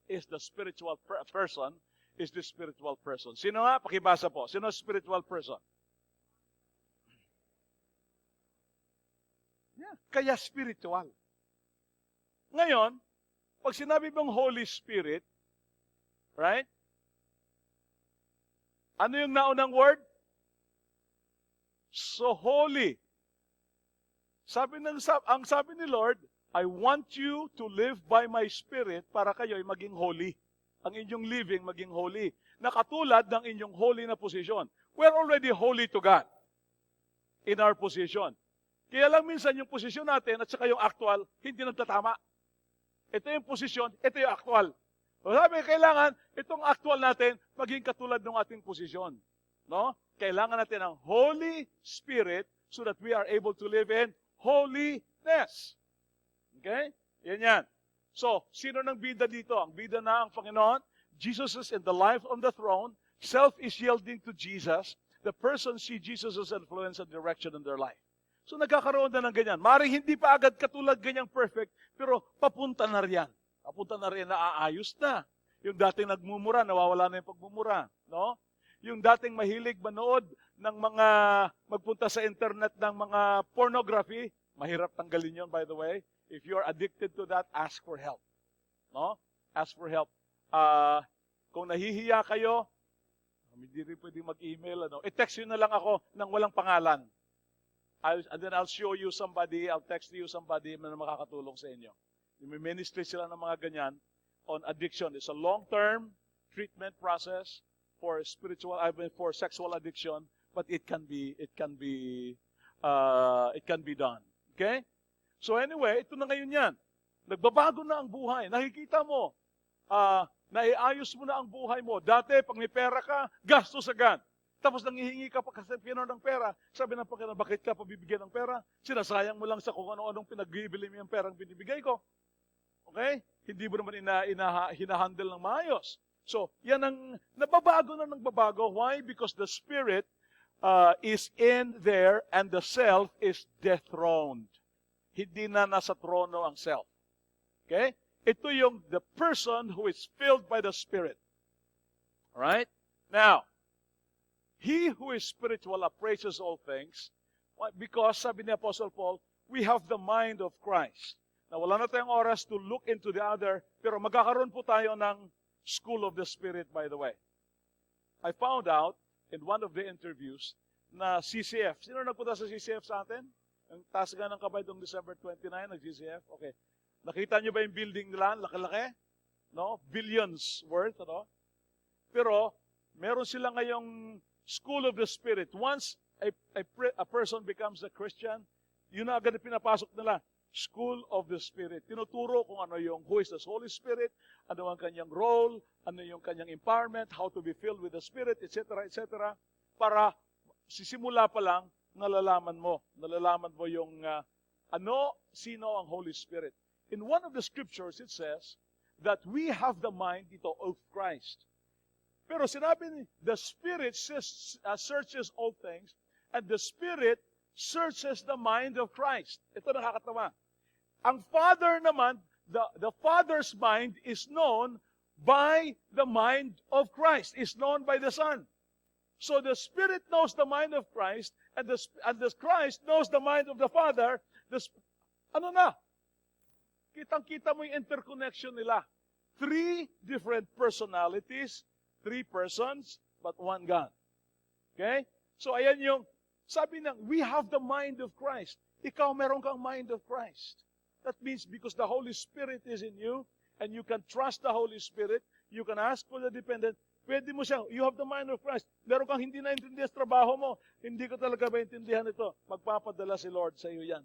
is the spiritual person, is the spiritual person. Sino nga? Pakibasa po. Sino spiritual person? Yeah, kaya spiritual. Ngayon, pag sinabi mong Holy Spirit, right? Ano yung naunang word? So holy. Ang sabi ni Lord, I want you to live by my Spirit para kayo'y maging holy. Ang inyong living maging holy. Nakatulad ng inyong holy na position. We're already holy to God in our position. Kaya lang minsan yung posisyon natin at saka yung actual, hindi nagtatama. Ito yung posisyon, ito yung actual. So sabi, kailangan itong actual natin maging katulad ng ating posisyon. No? Kailangan natin ng Holy Spirit so that we are able to live in holiness. Okay? Yan yan. So, sino nang bida dito? Ang bida na ang Panginoon. Jesus is in the life on the throne. Self is yielding to Jesus. The person see Jesus' influence and direction in their life. So nagkakaroon na ng ganyan. Maring hindi pa agad katulad ganyang perfect, pero papunta na riyan. Papunta na riyan, naaayos na. Yung dating nagmumura, nawawala na yung pagmumura. No? Yung dating mahilig manood ng mga, magpunta sa internet ng mga pornography, mahirap tanggalin yon, by the way. If you're addicted to that, ask for help. No? Ask for help. Kung nahihiya kayo, hindi rin pwedeng mag-email. I-text yun na lang ako nang walang pangalan. And then I'll show you somebody, I'll text you somebody na makakatulong sa inyo. May ministry sila ng mga ganyan on addiction. It's a long-term treatment process for for sexual addiction, but it can be done. Okay? So anyway, ito na ngayon yan. Nagbabago na ang buhay. Nakikita mo, naiayos mo na ang buhay mo. Dati, pag may pera ka, gastos agad. Tapos nangihingi ka pa kasi ng pera. Sabi ng Panginoon, bakit ka pabibigyan ng pera? Sinasayang mo lang sa kung ano-anong pinagbibili mo yung perang binibigay ko. Okay? Hindi mo naman hinahandle ng maayos. So, yan ang nababago na nagbabago. Why? Because the Spirit is in there and the self is dethroned. Hindi na nasa trono ang self. Okay? Ito yung the person who is filled by the Spirit. Alright? Now, he who is spiritual appraises all things because, sabi ni Apostle Paul, we have the mind of Christ. Na wala na tayong oras to look into the other, pero magkakaroon po tayo ng School of the Spirit, by the way. I found out in one of the interviews na CCF. Sino nagpunta sa CCF sa atin? Ang taas nga ng kabay itong December 29, nag-CCF. Okay. Nakita nyo ba yung building nila? Laki-laki? No? Billions worth, ano? Pero, meron sila ngayong School of the Spirit. Once a person becomes a Christian, yun na agad pinapasok nila. School of the Spirit. Tinuturo kung ano yung who is the Holy Spirit, ano ang kanyang role, ano yung kanyang empowerment, how to be filled with the Spirit, etc., etc. Para sisimula pa lang, nalalaman mo yung sino ang Holy Spirit. In one of the scriptures, it says that we have the mind of Christ. Pero sinabi ni, the Spirit searches all things, and the Spirit searches the mind of Christ. Ito nakakatawa. Ang Father naman, the Father's mind is known by the mind of Christ, is known by the Son. So the Spirit knows the mind of Christ, and the Christ knows the mind of the Father. Kitang-kita mo yung interconnection nila. 3 different personalities, 3 persons, but one God. Okay? So ayan yung, sabi nang, we have the mind of Christ. Ikaw meron kang mind of Christ. That means because the Holy Spirit is in you, and you can trust the Holy Spirit, you can ask for the dependent, pwede mo siya, you have the mind of Christ. Meron kang hindi naintindihan sa trabaho mo, hindi ko talaga maintindihan ito. Magpapadala si Lord sa iyo yan.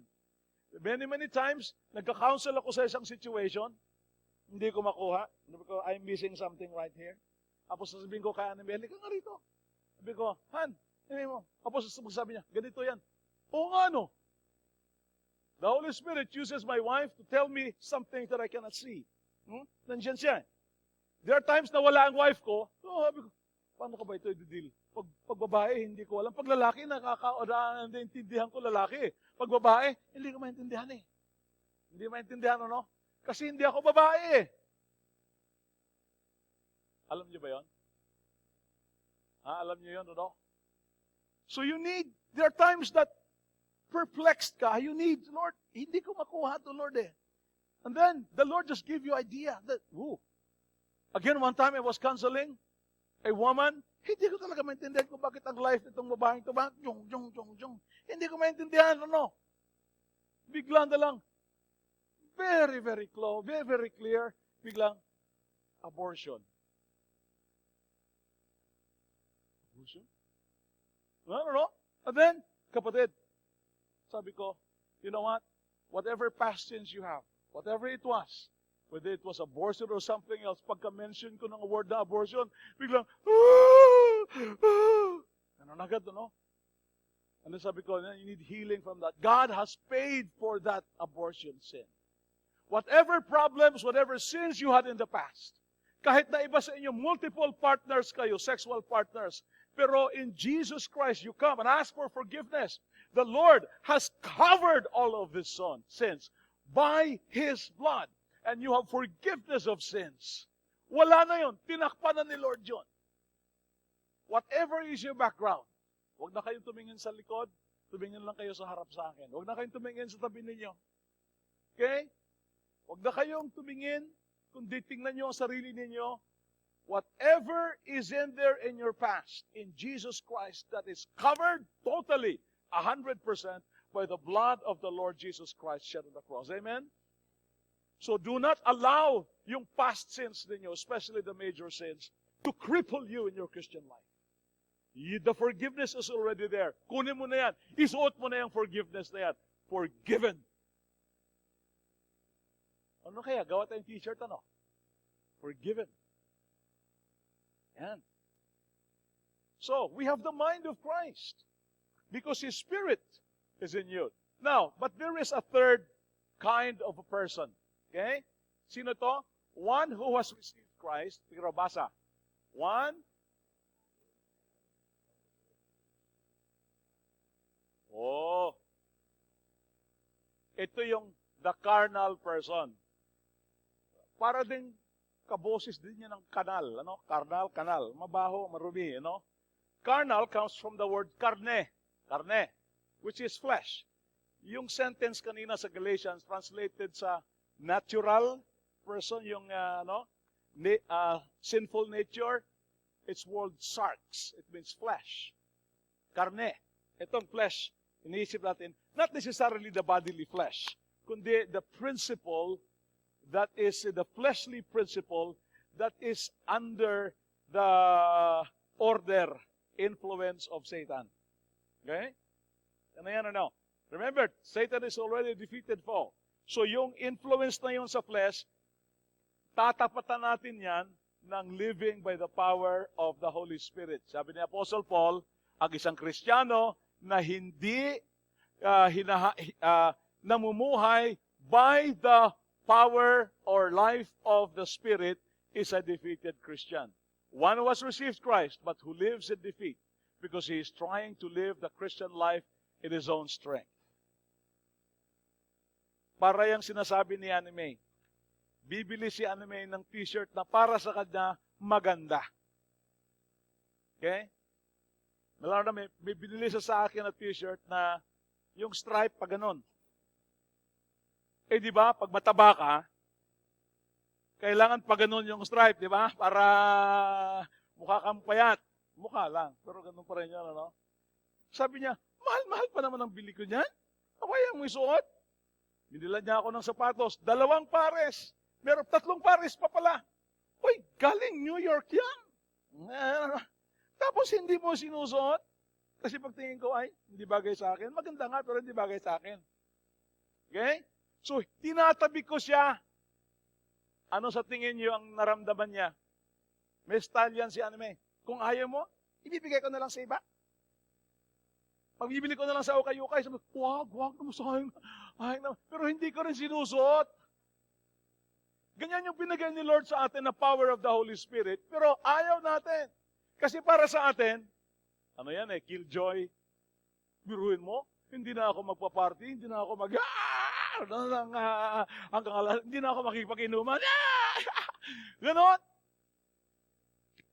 Many times, nagka-counsel ako sa isang situation, hindi ko makuha. I'm missing something right here. Tapos sasabihin ko kay Annabelle, ka nga rito. Sabi ko, Han, hindi mo. Tapos sabi niya, ganito yan. Oo nga, no? The Holy Spirit uses my wife to tell me something that I cannot see. Nandiyan siya. There are times na wala ang wife ko, sabi ko, paano ka ba ito i-deal? Pag babae, hindi ko alam. Pag lalaki, naiintindihan ko lalaki. Pag babae, hindi ko maintindihan eh. Hindi maintindihan, ano? Kasi hindi ako babae eh. Alam niyo ba yon? Alam niyo yon, ano? So there are times that perplexed ka, you need, Lord, hindi ko makuha to, Lord eh. And then, the Lord just give you idea that, Again, one time I was counseling a woman, hindi ko talaga maintindihan kung bakit ang life nitong babaeng ito, Hindi ko maintindihan, ano? Biglang na lang, very, very close, very, very clear, biglang, abortion. Abortion? No. And then, kapatid, sabi ko, you know what? Whatever past sins you have, whatever it was, whether it was abortion or something else, pagka-mention ko ng word na abortion, biglang, nananagad, no? And then sabi ko, you need healing from that. God has paid for that abortion sin. Whatever problems, whatever sins you had in the past, kahit na iba sa inyo, multiple partners kayo, sexual partners, pero in Jesus Christ, you come and ask for forgiveness. The Lord has covered all of these sins by His blood. And you have forgiveness of sins. Wala na yun. Tinakpan na ni Lord yun. Whatever is your background, huwag na kayong tumingin sa likod, tumingin lang kayo sa harap sa akin. Huwag na kayong tumingin sa tabi ninyo. Okay? Huwag na kayong tumingin, kundi tingnan nyo ang sarili ninyo. Whatever is in there in your past, in Jesus Christ, that is covered totally, 100% by the blood of the Lord Jesus Christ shed on the cross. Amen? So do not allow yung past sins ninyo, especially the major sins, to cripple you in your Christian life. The forgiveness is already there. Kunin mo na yan. Isuot mo na yung forgiveness na yan. Forgiven. Ano kaya? Gawa tayong t-shirt, ano? Forgiven. Yan. So, we have the mind of Christ because His Spirit is in you. Now, but there is a third kind of a person. Okay? Sino to? One who has received Christ. Pero basa. One. Ito yung the carnal person. Para din kaboses din niya ng kanal. Ano? Carnal, kanal. Mabaho, marumi. Ano? Carnal comes from the word carne. Carne. Which is flesh. Yung sentence kanina sa Galatians translated sa natural person, yung sinful nature, it's word sarx. It means flesh. Karne. Itong flesh, iniisip natin, not necessarily the bodily flesh, kundi the principle that is the fleshly principle that is under the order, influence of Satan. Okay? Ano yan, ano? Remember, Satan is already a defeated foe. So yung influence na yun sa flesh, tatapatan natin yan ng living by the power of the Holy Spirit. Sabi ni Apostle Paul, ang isang Kristiyano na hindi namumuhay by the power or life of the Spirit is a defeated Christian. One who has received Christ but who lives in defeat because he is trying to live the Christian life in his own strength. Para yung sinasabi ni Anime, bibili si Anime ng t-shirt na para sa kanya maganda. Okay? Malala na may binili sa akin na t-shirt na yung stripe pa ganun. Di ba, pag mataba ka, kailangan pa ganun yung stripe, di ba? Para mukha kang payat. Mukha lang, pero ganun pa rin yan, ano? Sabi niya, mahal-mahal pa naman ang bili ko niyan. Kaya mo isuot. Binila niya ako ng sapatos, 2 pares. Meron 3 pares pa pala. Uy, galing New York yan. Tapos hindi mo sinusuot. Kasi pagtingin ko, ay, hindi bagay sa akin. Maganda nga, pero hindi bagay sa akin. Okay? So, tinatabi ko siya. Ano sa tingin niyo ang naramdaman niya? May style yan si Anime. Kung ayaw mo, ibibigay ko na lang sa iba. Pagbibili ko na lang sa ukay-ukay, sabi, wag naman sa akin. Pero hindi ko rin sinusuot. Ganyan yung binigay ni Lord sa atin na power of the Holy Spirit, pero ayaw natin. Kasi para sa atin, Ano yan eh, killjoy. Biruin mo, hindi na ako magpa-party, hindi na ako hindi na ako makipag-inuman. Ganon.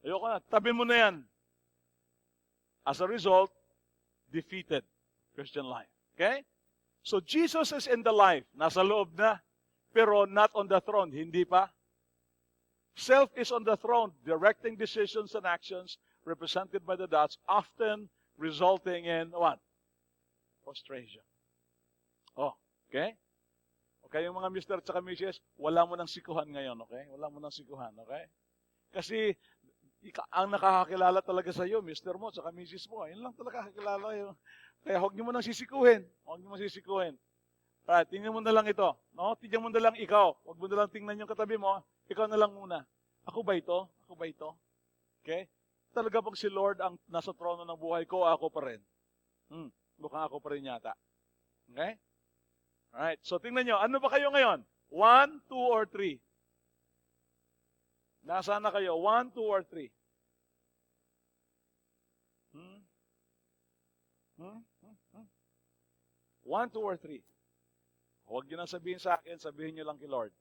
Ayoko na, tabi mo na yan. As a result, defeated Christian life. Okay? So Jesus is in the life, nasa loob na, pero not on the throne, hindi pa. Self is on the throne, directing decisions and actions represented by the dots, often resulting in what? Frustration. Oh, okay? Okay, yung mga Mr. at Mrs., wala mo nang sikuhan ngayon, okay? Wala mo nang sikuhan, okay? Kasi, ang nakakakilala talaga sa iyo, Mr. mo, at Mrs. mo, yun lang talaga kakilala yun. Kaya huwag niyo mo nang sisikuhin. Huwag niyo mo sisikuhin. Right, tingnan mo na lang ito. No? Tingnan mo na lang ikaw. Huwag mo na lang tingnan yung katabi mo. Ikaw na lang muna. Ako ba ito? Ako ba ito? Okay? Talaga bang si Lord ang nasa trono ng buhay ko, ako pa rin? Mukhang ako pa rin yata. Okay? Alright, so tingnan nyo. Ano ba kayo ngayon? 1, 2, or 3? Nasaan na kayo? 1, 2, or 3? 1, 2, or 3? Huwag nyo nang sabihin sa akin, sabihin nyo lang kay Lord.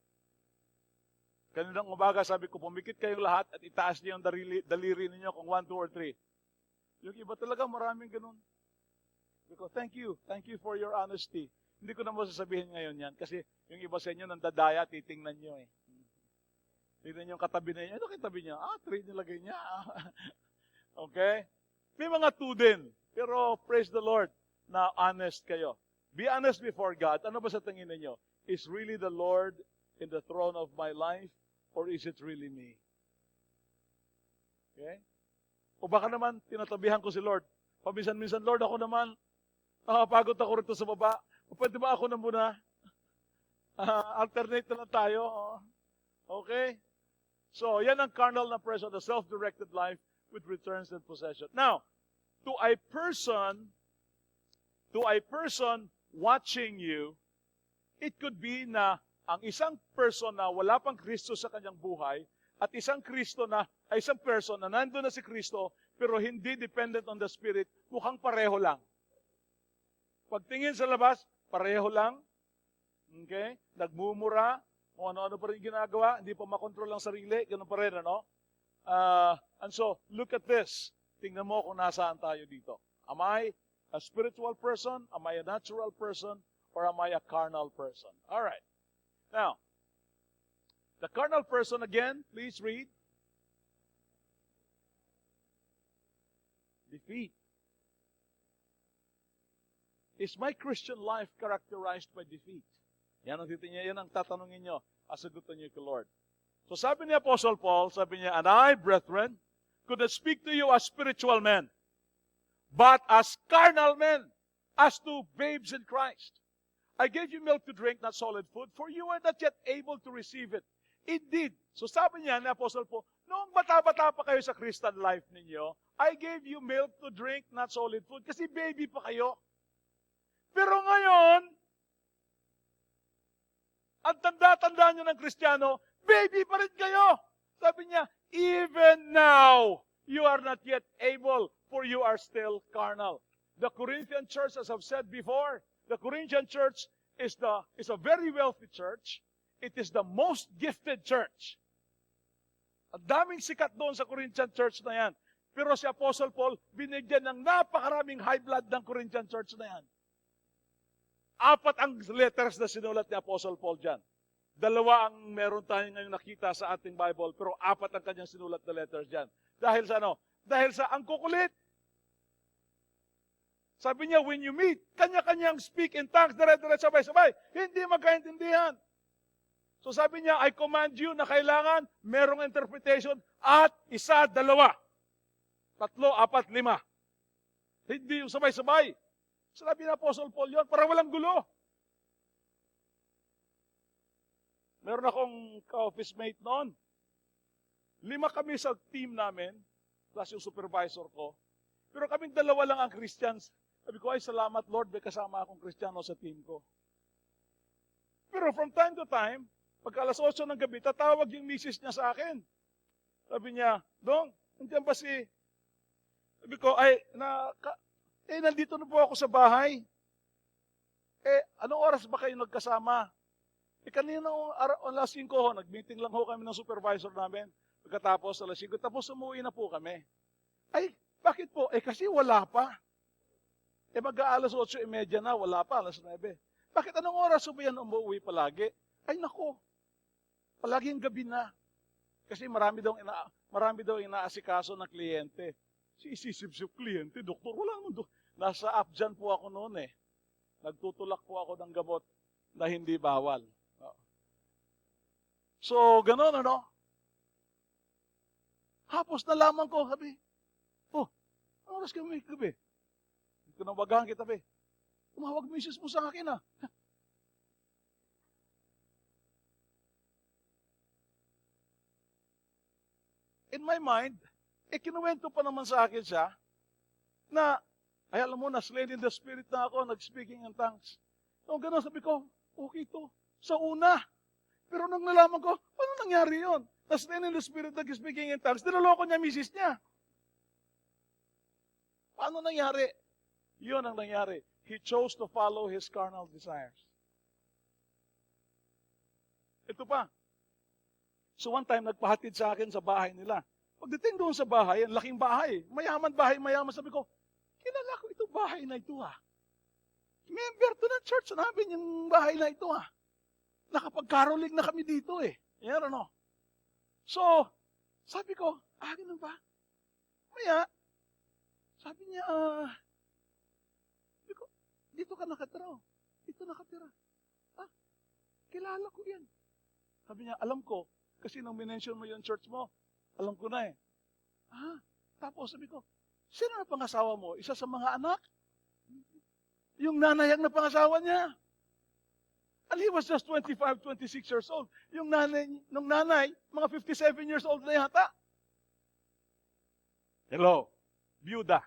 Kaninang umaga, sabi ko, pumikit kayong lahat at itaas niyo yung daliri ninyo kung 1, 2, or 3. Yung iba talaga, maraming ganun. Because, thank you for your honesty. Hindi ko na masasabihin ngayon yan kasi yung iba sa inyo nandadaya, titingnan nyo eh. Tingnan nyo yung katabi na yun. Ano katabi niya? 3 nilagay niya. Okay? May mga 2 din. Pero praise the Lord na honest kayo. Be honest before God. Ano ba sa tingin ninyo? Is really the Lord in the throne of my life or is it really me? Okay? O baka naman, tinatabihan ko si Lord. Paminsan-minsan, Lord, ako naman, nakapagod ako rito sa baba. Pwede ba ako na muna? Alternate na lang tayo. Okay? So, yan ang carnal na person, the self-directed life with returns and possession. Now, to a person watching you, it could be na ang isang person na wala pang Kristo sa kanyang buhay at isang person na nandun na si Kristo pero hindi dependent on the Spirit, mukhang pareho lang. Pagtingin sa labas, pareho lang. Okay? Nagmumura, o ano-ano pa rin ginagawa, hindi pa makontrol ang sarili, ganun pa rin, ano? And so, look at this. Tingnan mo kung nasaan tayo dito. Am I a spiritual person? Am I a natural person? Or am I a carnal person? All right. Now, the carnal person again, please read. Defeat. Is my Christian life characterized by defeat? Yan ang tatanungin nyo. Asagutan nyo kay Lord. So sabi ni Apostle Paul, sabi niya, and I, brethren, could not speak to you as spiritual men, but as carnal men, as to babes in Christ. I gave you milk to drink, not solid food, for you were not yet able to receive it. Indeed. So sabi niya ni Apostle Paul, noong bata-bata pa kayo sa Christian life ninyo, I gave you milk to drink, not solid food, kasi baby pa kayo. Pero ngayon, ang tanda-tanda nyo ng Kristiyano, baby pa rin kayo. Sabi niya, even now, you are not yet able, for you are still carnal. The Corinthian church, as I've said before, the Corinthian church is a very wealthy church. It is the most gifted church. Ang daming sikat doon sa Corinthian church na yan. Pero si Apostle Paul, binigyan ng napakaraming high blood ng Corinthian church na yan. 4 ang letters na sinulat ni Apostle Paul dyan. 2 ang meron tayo ngayong nakita sa ating Bible, pero 4 ang kanyang sinulat na letters dyan. Dahil sa ano? Dahil sa ang kukulit. Sabi niya, when you meet, kanya-kanyang speak in tongues, dire-dire, sabay-sabay. Hindi magkaintindihan. So sabi niya, I command you na kailangan merong interpretation at 1, 2, 3, 4, 5. Hindi yung sabay-sabay. Sabi na Apostle Paul yun, para walang gulo. Meron akong ka-office mate noon. 5 kami sa team namin, plus yung supervisor ko. Pero kaming 2 lang ang Christians. Sabi ko, ay salamat Lord, may kasama akong Kristiyano sa team ko. Pero from time to time, pagka alas 8 ng gabi, tatawag yung misis niya sa akin. Sabi niya, Dong, nandiyan ba si Sabi ko, nandito na po ako sa bahay. Anong oras ba kayo nagkasama? Kanina alas 5, nag-meeting lang ho kami ng supervisor namin. Pagkatapos alas 5, tapos umuwi na po kami. Bakit po? Kasi wala pa. Mag-aalas 8:30 na, wala pa, alas 9. Bakit anong oras ba yan umuwi palagi? Nako, palaging gabi na. Kasi marami daw inaasikaso ng kliyente. Isisip-sip kliyente, doktor, wala naman. Nasa Afghan po ako noon Nagtutulak po ako ng gamot na hindi bawal. So, gano'n Hapos nalaman ko, sabi, ang oras kami gabi? Hindi ko nabagahan kita, tumawag misis mo sa akin, In my mind, kinuwento pa naman sa akin siya na, alam mo, na-slain in the spirit na ako, nag-speaking in tongues. So, gano'n, sabi ko, okay to. Sa una. Pero nung nalaman ko, paano nangyari yun? Na-slain in the spirit, nag-speaking in tongues, niloloko niya misis niya. Paano nangyari? Yun ang nangyari. He chose to follow his carnal desires. Ito pa. So one time, nagpahatid sa akin sa bahay nila. Pagdating doon sa bahay, ang laking bahay. Mayaman, sabi ko, kilala ko itong bahay na ito Member to ng church namin yung bahay na ito Nakapag-caroling na kami dito Yan So, sabi ko, ganun ba? Maya, sabi niya, sabi ko, dito ka nakatira. Dito nakatira. Kilala ko yan. Sabi niya, alam ko, kasi nung minention mo yung church mo, alam ko na Tapos sabi ko, sino na pangasawa mo? Isa sa mga anak? Yung nanay ang napangasawa niya. And he was just 25, 26 years old. Yung nanay, mga 57 years old na yata. Hello, byuda.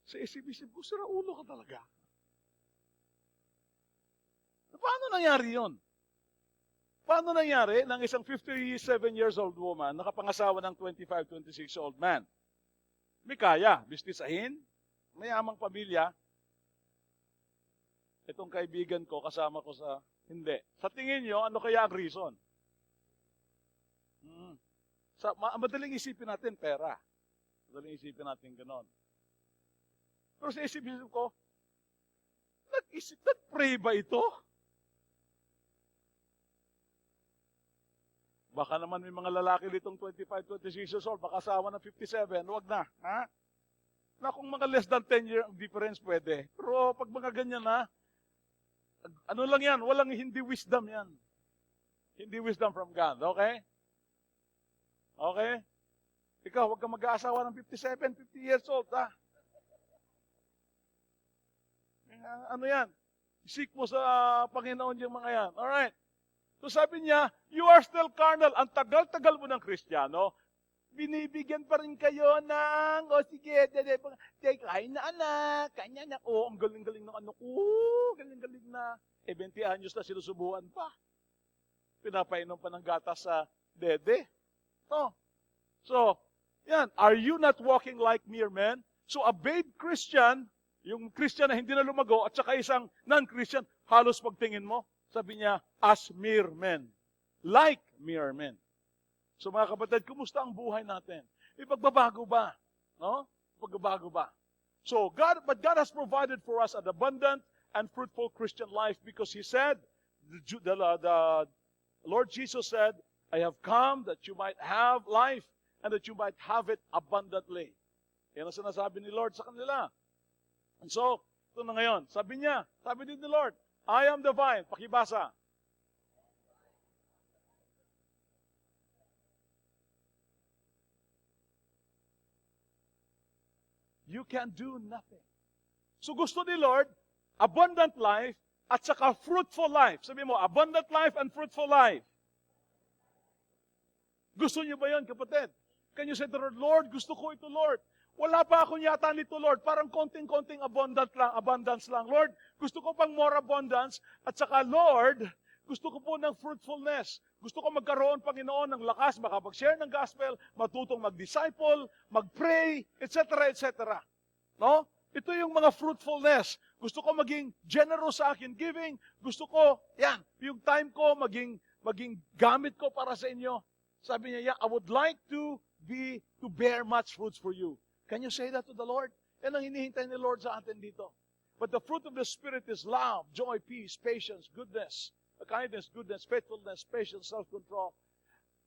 Sa isip-isip ko, sira ulo ka talaga. Paano nangyari yun? Paano nangyari ng isang 57 years old woman nakapangasawa ng 25, 26 year old man? May kaya, bistisahin, mayamang pamilya. Itong kaibigan ko, kasama ko sa, hindi. Sa tingin nyo, ano kaya ang reason? Madaling isipin natin, pera. Madaling isipin natin ganon. Pero sa isip-isip ko, nag-pray ba ito? Baka naman may mga lalaki ditong 25, 26 years old, baka asawa ng 57, wag na. Kung mga less than 10 year difference, pwede. Pero pag mga ganyan ano lang yan, walang hindi wisdom yan. Hindi wisdom from God, okay? Okay? Ikaw, wag kang mag-aasawa ng 57, 50 years old, Ano yan? Seek mo sa Panginoon yung mga yan. Alright. So sabi niya, you are still carnal. Ang tagal-tagal mo ng Kristiyano, binibigyan pa rin kayo ng, sige, kain na anak, kanya na, ang galing-galing ng anak, galing-galing na. 20 anyos na sinusubuan pa. Pinapainom pa ng gatas sa dede. So, yan, are you not walking like mere men? So a babe Christian, yung Christian na hindi na lumago, at saka isang non-Christian, halos pagtingin mo, sabi niya, as mere men. Like mere men. So mga kapatid, kumusta ang buhay natin? May pagbabago ba? No? Pagbabago ba? So, God has provided for us an abundant and fruitful Christian life because He said, the Lord Jesus said, I have come that you might have life and that you might have it abundantly. Yan ang sinasabi ni Lord sa kanila. And so, ito na ngayon. Sabi din ni Lord, I am the vine. Pakibasa. You can do nothing. So gusto ni Lord, abundant life at saka fruitful life. Sabi mo, abundant life and fruitful life. Gusto niyo ba yun, kapatid? Can you say to the Lord, gusto ko ito, Lord. Wala pa akong yata nito, Lord. Parang konting-konting abundance lang. Lord, gusto ko pang more abundance. At saka, Lord, gusto ko po ng fruitfulness. Gusto ko magkaroon, Panginoon, ng lakas, makapag-share ng gospel, matutong mag-disciple, mag-pray, etc., etc. No? Ito yung mga fruitfulness. Gusto ko maging generous sa akin giving. Gusto ko, yan, yung time ko maging gamit ko para sa inyo. Sabi niya, yeah, I would like to bear much fruits for you. Can you say that to the Lord? Yan ang hinihintay ni Lord sa atin dito. But the fruit of the Spirit is love, joy, peace, patience, goodness, kindness, goodness, faithfulness, patience, self-control.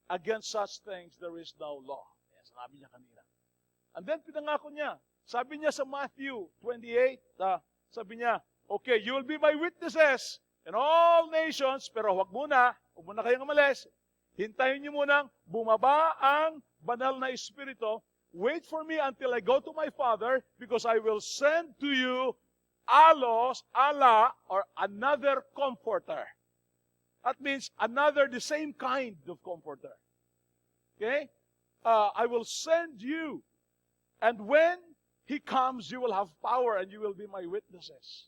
Against such things, there is no law. Yes, sabi niya kanina. And then, pinangako niya. Sabi niya sa Matthew 28, sabi niya, okay, you will be my witnesses in all nations, pero huwag muna kayong umalis. Hintayin niyo munang bumaba ang banal na Espiritu. Wait for me until I go to my Father, because I will send to you Allah, or another comforter. That means another, the same kind of comforter. Okay? I will send you. And when He comes, you will have power and you will be my witnesses.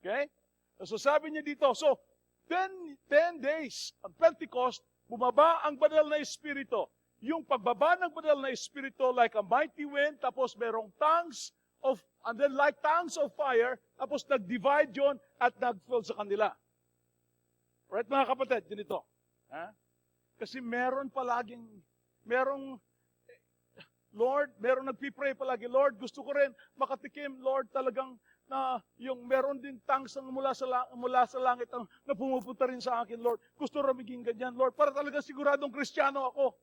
Okay? So sabi niya dito, so 10 days on Pentecost, bumaba ang banal na Espiritu. Yung pagbaba ng banal na Espiritu like a mighty wind, tapos merong tongues of, and then like tongues of fire, tapos nag-divide yon at nag-fill sa kanila. Right, mga kapatid, ganito. Kasi merong Lord, merong nagpipray palagi, Lord, gusto ko rin makatikim, Lord, talagang na yung meron din tongues mula sa langit na pumupunta rin sa akin, Lord. Gusto rin maging ganyan, Lord, para talaga siguradong Kristiyano ako.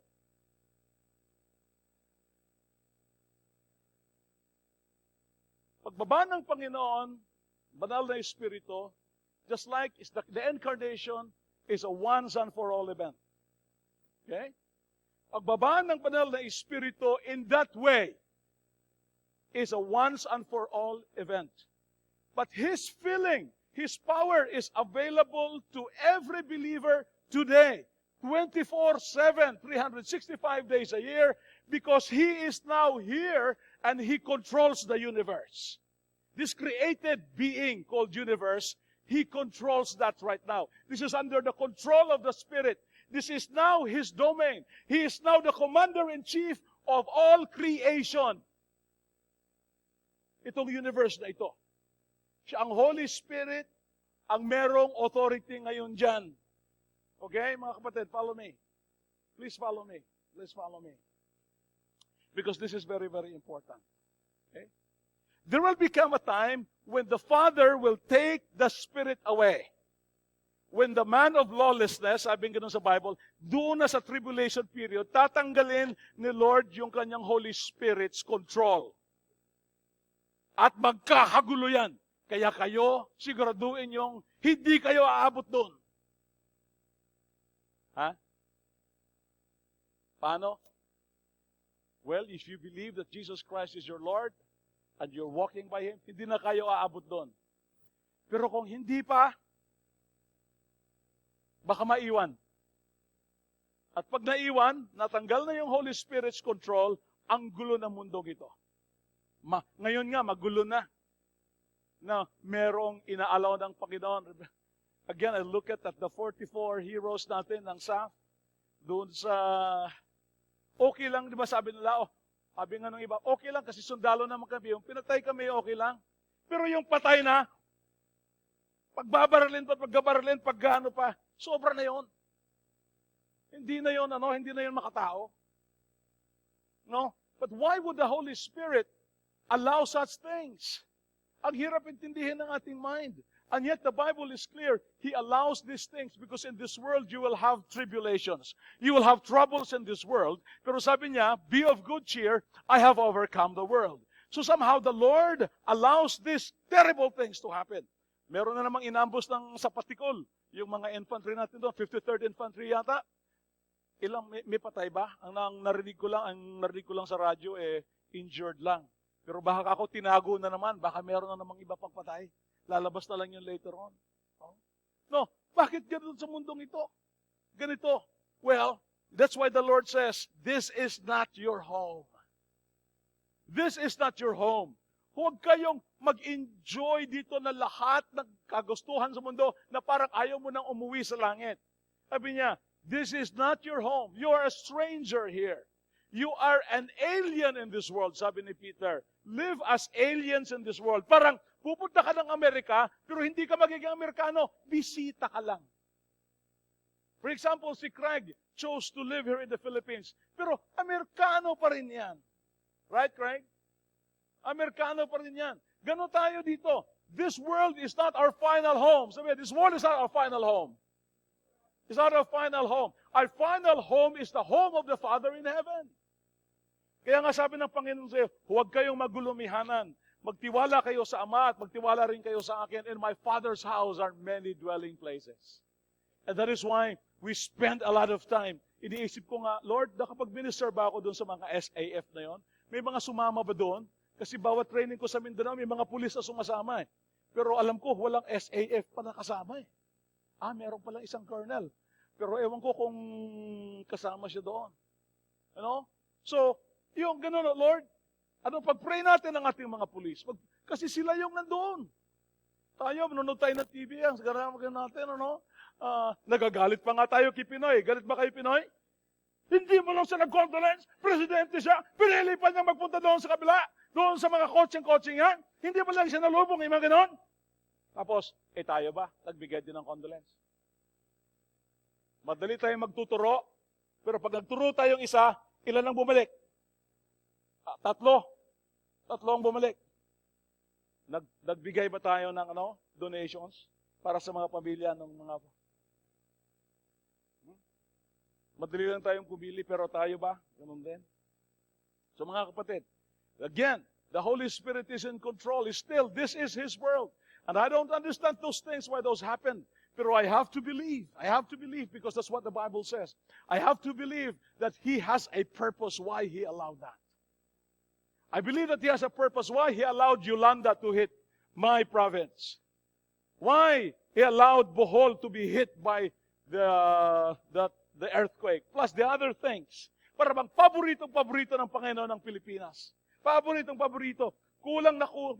Pagbaba ng Panginoon, banal na Espiritu, just like the incarnation is a once and for all event. Okay? Pagbaba ng banal na Espiritu in that way is a once and for all event. But His filling, His power is available to every believer today, 24/7, 365 days a year, because He is now here and He controls the universe. This created being called universe, He controls that right now. This is under the control of the Spirit. This is now His domain. He is now the commander-in-chief of all creation. Itong universe na ito. Siya ang Holy Spirit, ang merong authority ngayon dyan. Okay, mga kapatid, follow me. Please follow me. Please follow me. Because this is very, very important. Okay? There will become a time when the Father will take the Spirit away. When the man of lawlessness, sabi nga sa Bible, doon na sa tribulation period, tatanggalin ni Lord yung kanyang Holy Spirit's control. At magkakagulo yan. Kaya kayo, siguraduhin yung hindi kayo aabot doon. Ha? Paano? Well, if you believe that Jesus Christ is your Lord, and you're walking by Him, hindi na kayo aabot doon. Pero kung hindi pa, baka maiwan. At pag naiwan, natanggal na yung Holy Spirit's control, ang gulo ng mundong ito. Ngayon nga, magulo na merong inaalaw ng Panginoon. Again, I look at the 44 heroes natin ng SAF, doon sa, okay lang, di ba sabi nila, sabi nga ng iba, okay lang kasi sundalo naman kami. Yung pinatay kami, okay lang. Pero yung patay na, pagbabaralin pag gaano pa, sobra na yon. Hindi na yon makatao. No? But why would the Holy Spirit allow such things? Ang hirap intindihin ng ating mind. And yet the Bible is clear. He allows these things because in this world you will have tribulations. You will have troubles in this world. Pero sabi niya, be of good cheer, I have overcome the world. So somehow the Lord allows these terrible things to happen. Meron na namang inambos ng sa Patikol. Yung mga infantry natin doon, 53rd Infantry yata. May patay ba? Ang narinig ko lang sa radyo, injured lang. Pero baka ako tinago na naman, baka meron na namang iba pang patay. Lalabas na lang yun later on. No, bakit ganito sa mundong ito? Ganito. Well, that's why the Lord says, this is not your home. This is not your home. Huwag kayong mag-enjoy dito na lahat ng kagustuhan sa mundo na parang ayaw mo nang umuwi sa langit. Sabi niya, This is not your home. You are a stranger here. You are an alien in this world, sabi ni Peter. Live as aliens in this world. Parang pupunta ka ng Amerika, pero hindi ka magiging Amerikano. Bisita ka lang. For example, si Craig chose to live here in the Philippines. Pero Amerikano pa rin yan. Right, Craig? Amerikano pa rin yan. Ganon tayo dito. This world is not our final home. Sabi, this world is not our final home. It's not our final home. Our final home is the home of the Father in heaven. Kaya nga sabi ng Panginoon sa'yo, huwag kayong magulumihanan. Magtiwala kayo sa Ama at magtiwala rin kayo sa akin. In my Father's house are many dwelling places. And that is why we spend a lot of time. Iniisip ko nga, Lord, nakapag-minister ba ako doon sa mga SAF na yon? May mga sumama ba doon? Kasi bawat training ko sa Mindanao, may mga pulis na sumasama eh. Pero alam ko, walang SAF pa nakasama eh. Meron palang isang colonel. Pero ewan ko kung kasama siya doon. Ano? So, yung gano'n, Lord, pag-pray natin ang ating mga pulis. Kasi sila yung nandoon. Tayo, manonood tayo ng TV, ang sagaraman natin, nagagalit pa nga tayo kay Pinoy. Galit ba kayo, Pinoy? Hindi mo lang siya nag-condolence, presidente siya, pinili pa niya magpunta doon sa kabila, doon sa mga coaching-coachingan. Hindi mo lang siya nalubong, yung mga gano'n. Tapos, tayo ba? Nagbigay din ng condolence. Madali tayong magtuturo, pero pag nagturo tayong isa, ilan ang bumalik? Tatlo ang bumalik. Nagbigay ba tayo ng donations para sa mga pamilya ng mga... Madali lang tayong kumili, pero tayo ba? Ganun din. So mga kapatid, again, the Holy Spirit is in control. This is His world. And I don't understand those things, why those happen. Pero I have to believe. I have to believe because that's what the Bible says. I have to believe that He has a purpose why He allowed that. I believe that He has a purpose why He allowed Yolanda to hit my province. Why He allowed Bohol to be hit by the earthquake. Plus the other things. Para bang paborito ng Panginoon ng Pilipinas. Paborito.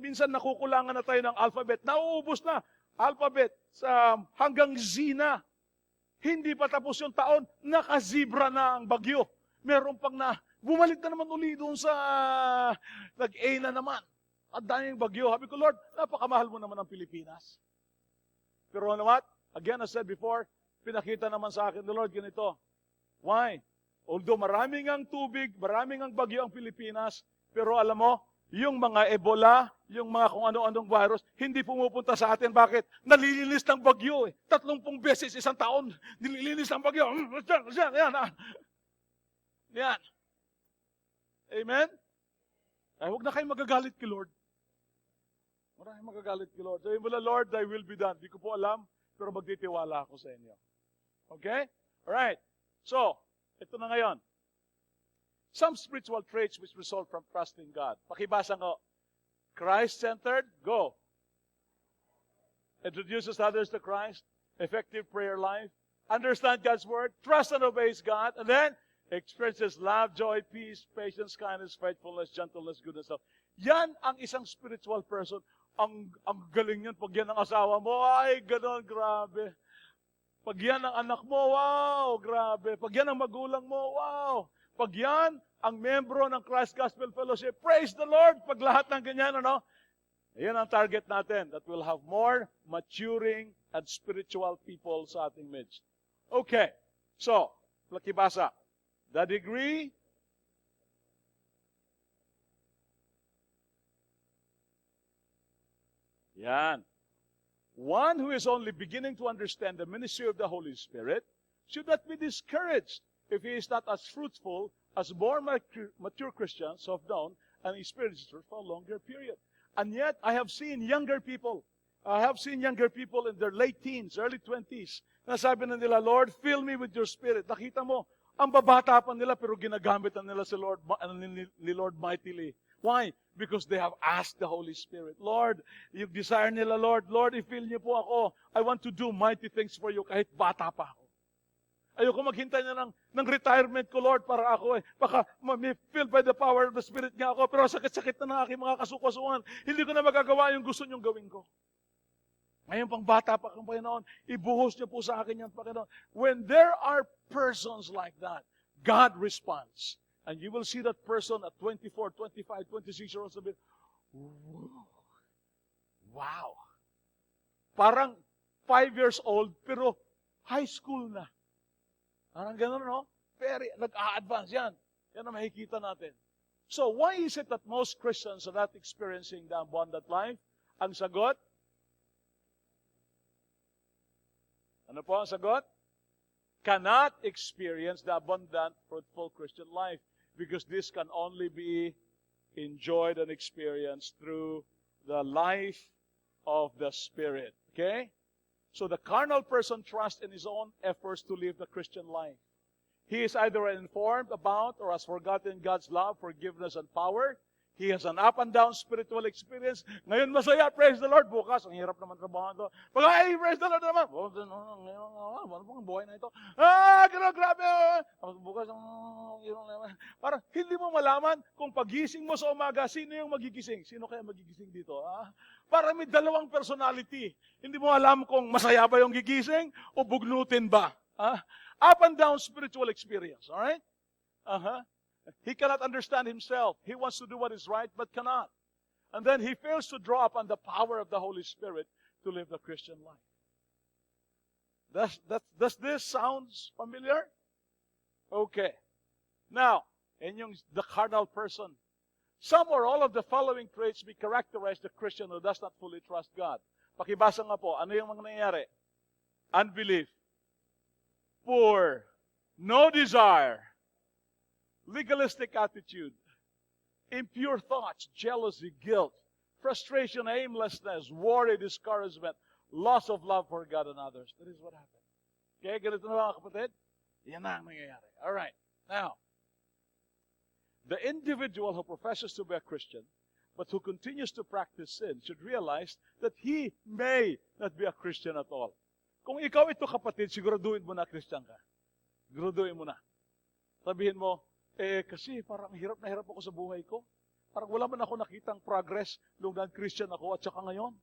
Minsan nakukulangan na tayo ng alphabet. Nauubos na. Alphabet hanggang Z na. Hindi pa tapos yung taon, nakazibra na ang bagyo. Meron pang bumalik na naman uli doon sa nag-A na naman. At daming bagyo. Sabi ko, Lord, napakamahal mo naman ang Pilipinas. Pero ano what? Again, I said before, pinakita naman sa akin, the Lord, ganito. Why? Although maraming ang tubig, maraming ang bagyo ang Pilipinas, pero alam mo, yung mga Ebola, yung mga kung ano-anong virus, hindi pumupunta sa atin. Bakit? Nalilinis ng bagyo eh. 30 beses isang taon, nililinis ng bagyo. Yan. Amen? Ay, huwag na kayong magagalit kay Lord. Huwag na kayong magagalit kay Lord. Sabi mo na, Lord, thy will be done. Di ko po alam, pero magtitiwala ako sa inyo. Okay? Alright. So, ito na ngayon. Some spiritual traits which result from trusting God. Pakibasa ko. Christ-centered, go. Introduces others to Christ. Effective prayer life. Understand God's word. Trust and obeys God. And then, experiences love, joy, peace, patience, kindness, faithfulness, gentleness, goodness, love. Yan ang isang spiritual person. Ang galing yan. Pag yan ang asawa mo, ay, ganon, grabe. Pag yan ang anak mo, wow, grabe. Pag yan ang magulang mo, wow. Pag yan ang membro ng Christ Gospel Fellowship, praise the Lord. Pag lahat ng ganyan, Ayan ang target natin, that we'll have more maturing and spiritual people sa ating midst. Okay. So, lakibasa. The degree, yan. One who is only beginning to understand the ministry of the Holy Spirit should not be discouraged if he is not as fruitful as more mature Christians who have known and experienced it for a longer period. And yet, I have seen younger people. I have seen younger people in their late teens, early 20s. Nasabi na nila, Lord, fill me with your Spirit. Nakita mo, ang babata pa nila pero ginagamit na nila si Lord, ni Lord mightily. Why? Because they have asked the Holy Spirit. Lord, yung desire nila, Lord, i-fill niyo po ako. I want to do mighty things for you kahit bata pa ako. Ayoko maghintay na ng retirement ko, Lord, para ako baka may filled by the power of the Spirit nga ako, pero sakit-sakit na ng aking mga kasukasuan. Hindi ko na magagawa yung gusto niyong gawin ko. Ngayon pang bata pa kang Panginoon, ibuhos niyo po sa akin yan, Panginoon. When there are persons like that, God responds. And you will see that person at 24, 25, 26 years old, wow. Parang 5 years old, pero high school na. Parang gano'n, no? Very, nag-a-advance yan. Yan ang makikita natin. So, why is it that most Christians are not experiencing the abundant life? Ang sagot? Ano po ang sagot? Cannot experience the abundant, fruitful Christian life because this can only be enjoyed and experienced through the life of the Spirit. Okay? So the carnal person trusts in his own efforts to live the Christian life. He is either uninformed about or has forgotten God's love, forgiveness, and power. He has an up and down spiritual experience. Ngayon masaya, praise the Lord. Bukas, ang hirap naman trabaho ito. Pag, ay, praise the Lord naman. Ano pong buhay na ito? Grabe. Bukas, hirap naman. Parang hindi mo malaman kung pagising mo sa umaga, sino yung magigising? Sino kaya magigising dito? Parang may dalawang personality. Hindi mo alam kung masaya ba yung gigising o bugnutin ba. Up and down spiritual experience. All right? He cannot understand himself. He wants to do what is right, but cannot. And then he fails to draw upon the power of the Holy Spirit to live the Christian life. Does this sounds familiar? Okay. Now, the carnal person. Some or all of the following traits may characterize the Christian who does not fully trust God. Pakibasa nga po, ano yung mga nangyayari? Unbelief. Poor. No desire. Legalistic attitude. Impure thoughts. Jealousy. Guilt. Frustration. Aimlessness. Worry. Discouragement. Loss of love for God and others. That is what happened. Okay, ganito na mga kapatid? Yan na ang nangyayari. Alright. Now, the individual who professes to be a Christian but who continues to practice sin should realize that he may not be a Christian at all. Kung ikaw ito kapatid, siguraduhin mo na Christian ka. Siguraduhin mo na. Sabihin mo, kasi parang hirap na hirap ako sa buhay ko. Parang wala man ako nakitang progress nung nag-Christian ako at saka ngayon.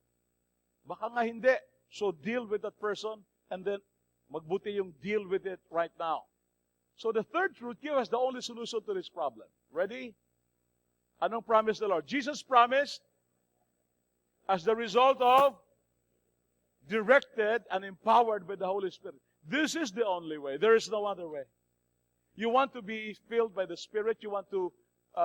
Baka nga hindi. So deal with that person and then magbuti yung deal with it right now. So the third truth gives us the only solution to this problem. Ready? Anong promise the Lord? Jesus promised as the result of directed and empowered by the Holy Spirit. This is the only way. There is no other way. You want to be filled by the Spirit. You want to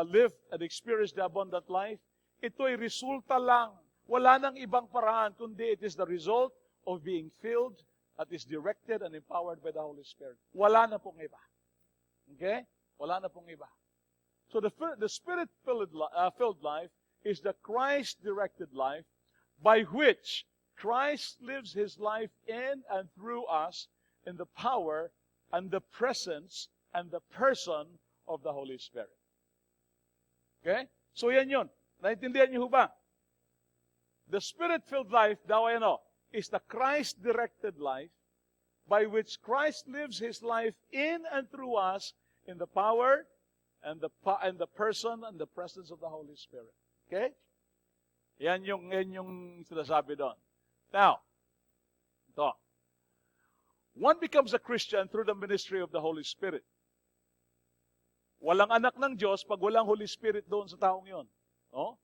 live and experience the abundant life. Ito'y resulta lang. Wala nang ibang paraan, kundi it is the result of being filled that is directed and empowered by the Holy Spirit. Wala na pong iba. Okay? Wala na pong iba. So the Spirit-filled life is the Christ-directed life by which Christ lives His life in and through us in the power and the presence and the person of the Holy Spirit. Okay? So yan yun. Naintindihan niyo ba? The Spirit-filled life, daw is the Christ-directed life by which Christ lives His life in and through us in the power and the person and the presence of the Holy Spirit. Okay? Yan yung sinasabi doon. Now, ito. One becomes a Christian through the ministry of the Holy Spirit. Walang anak ng Diyos pag walang Holy Spirit doon sa taong yon. Oh?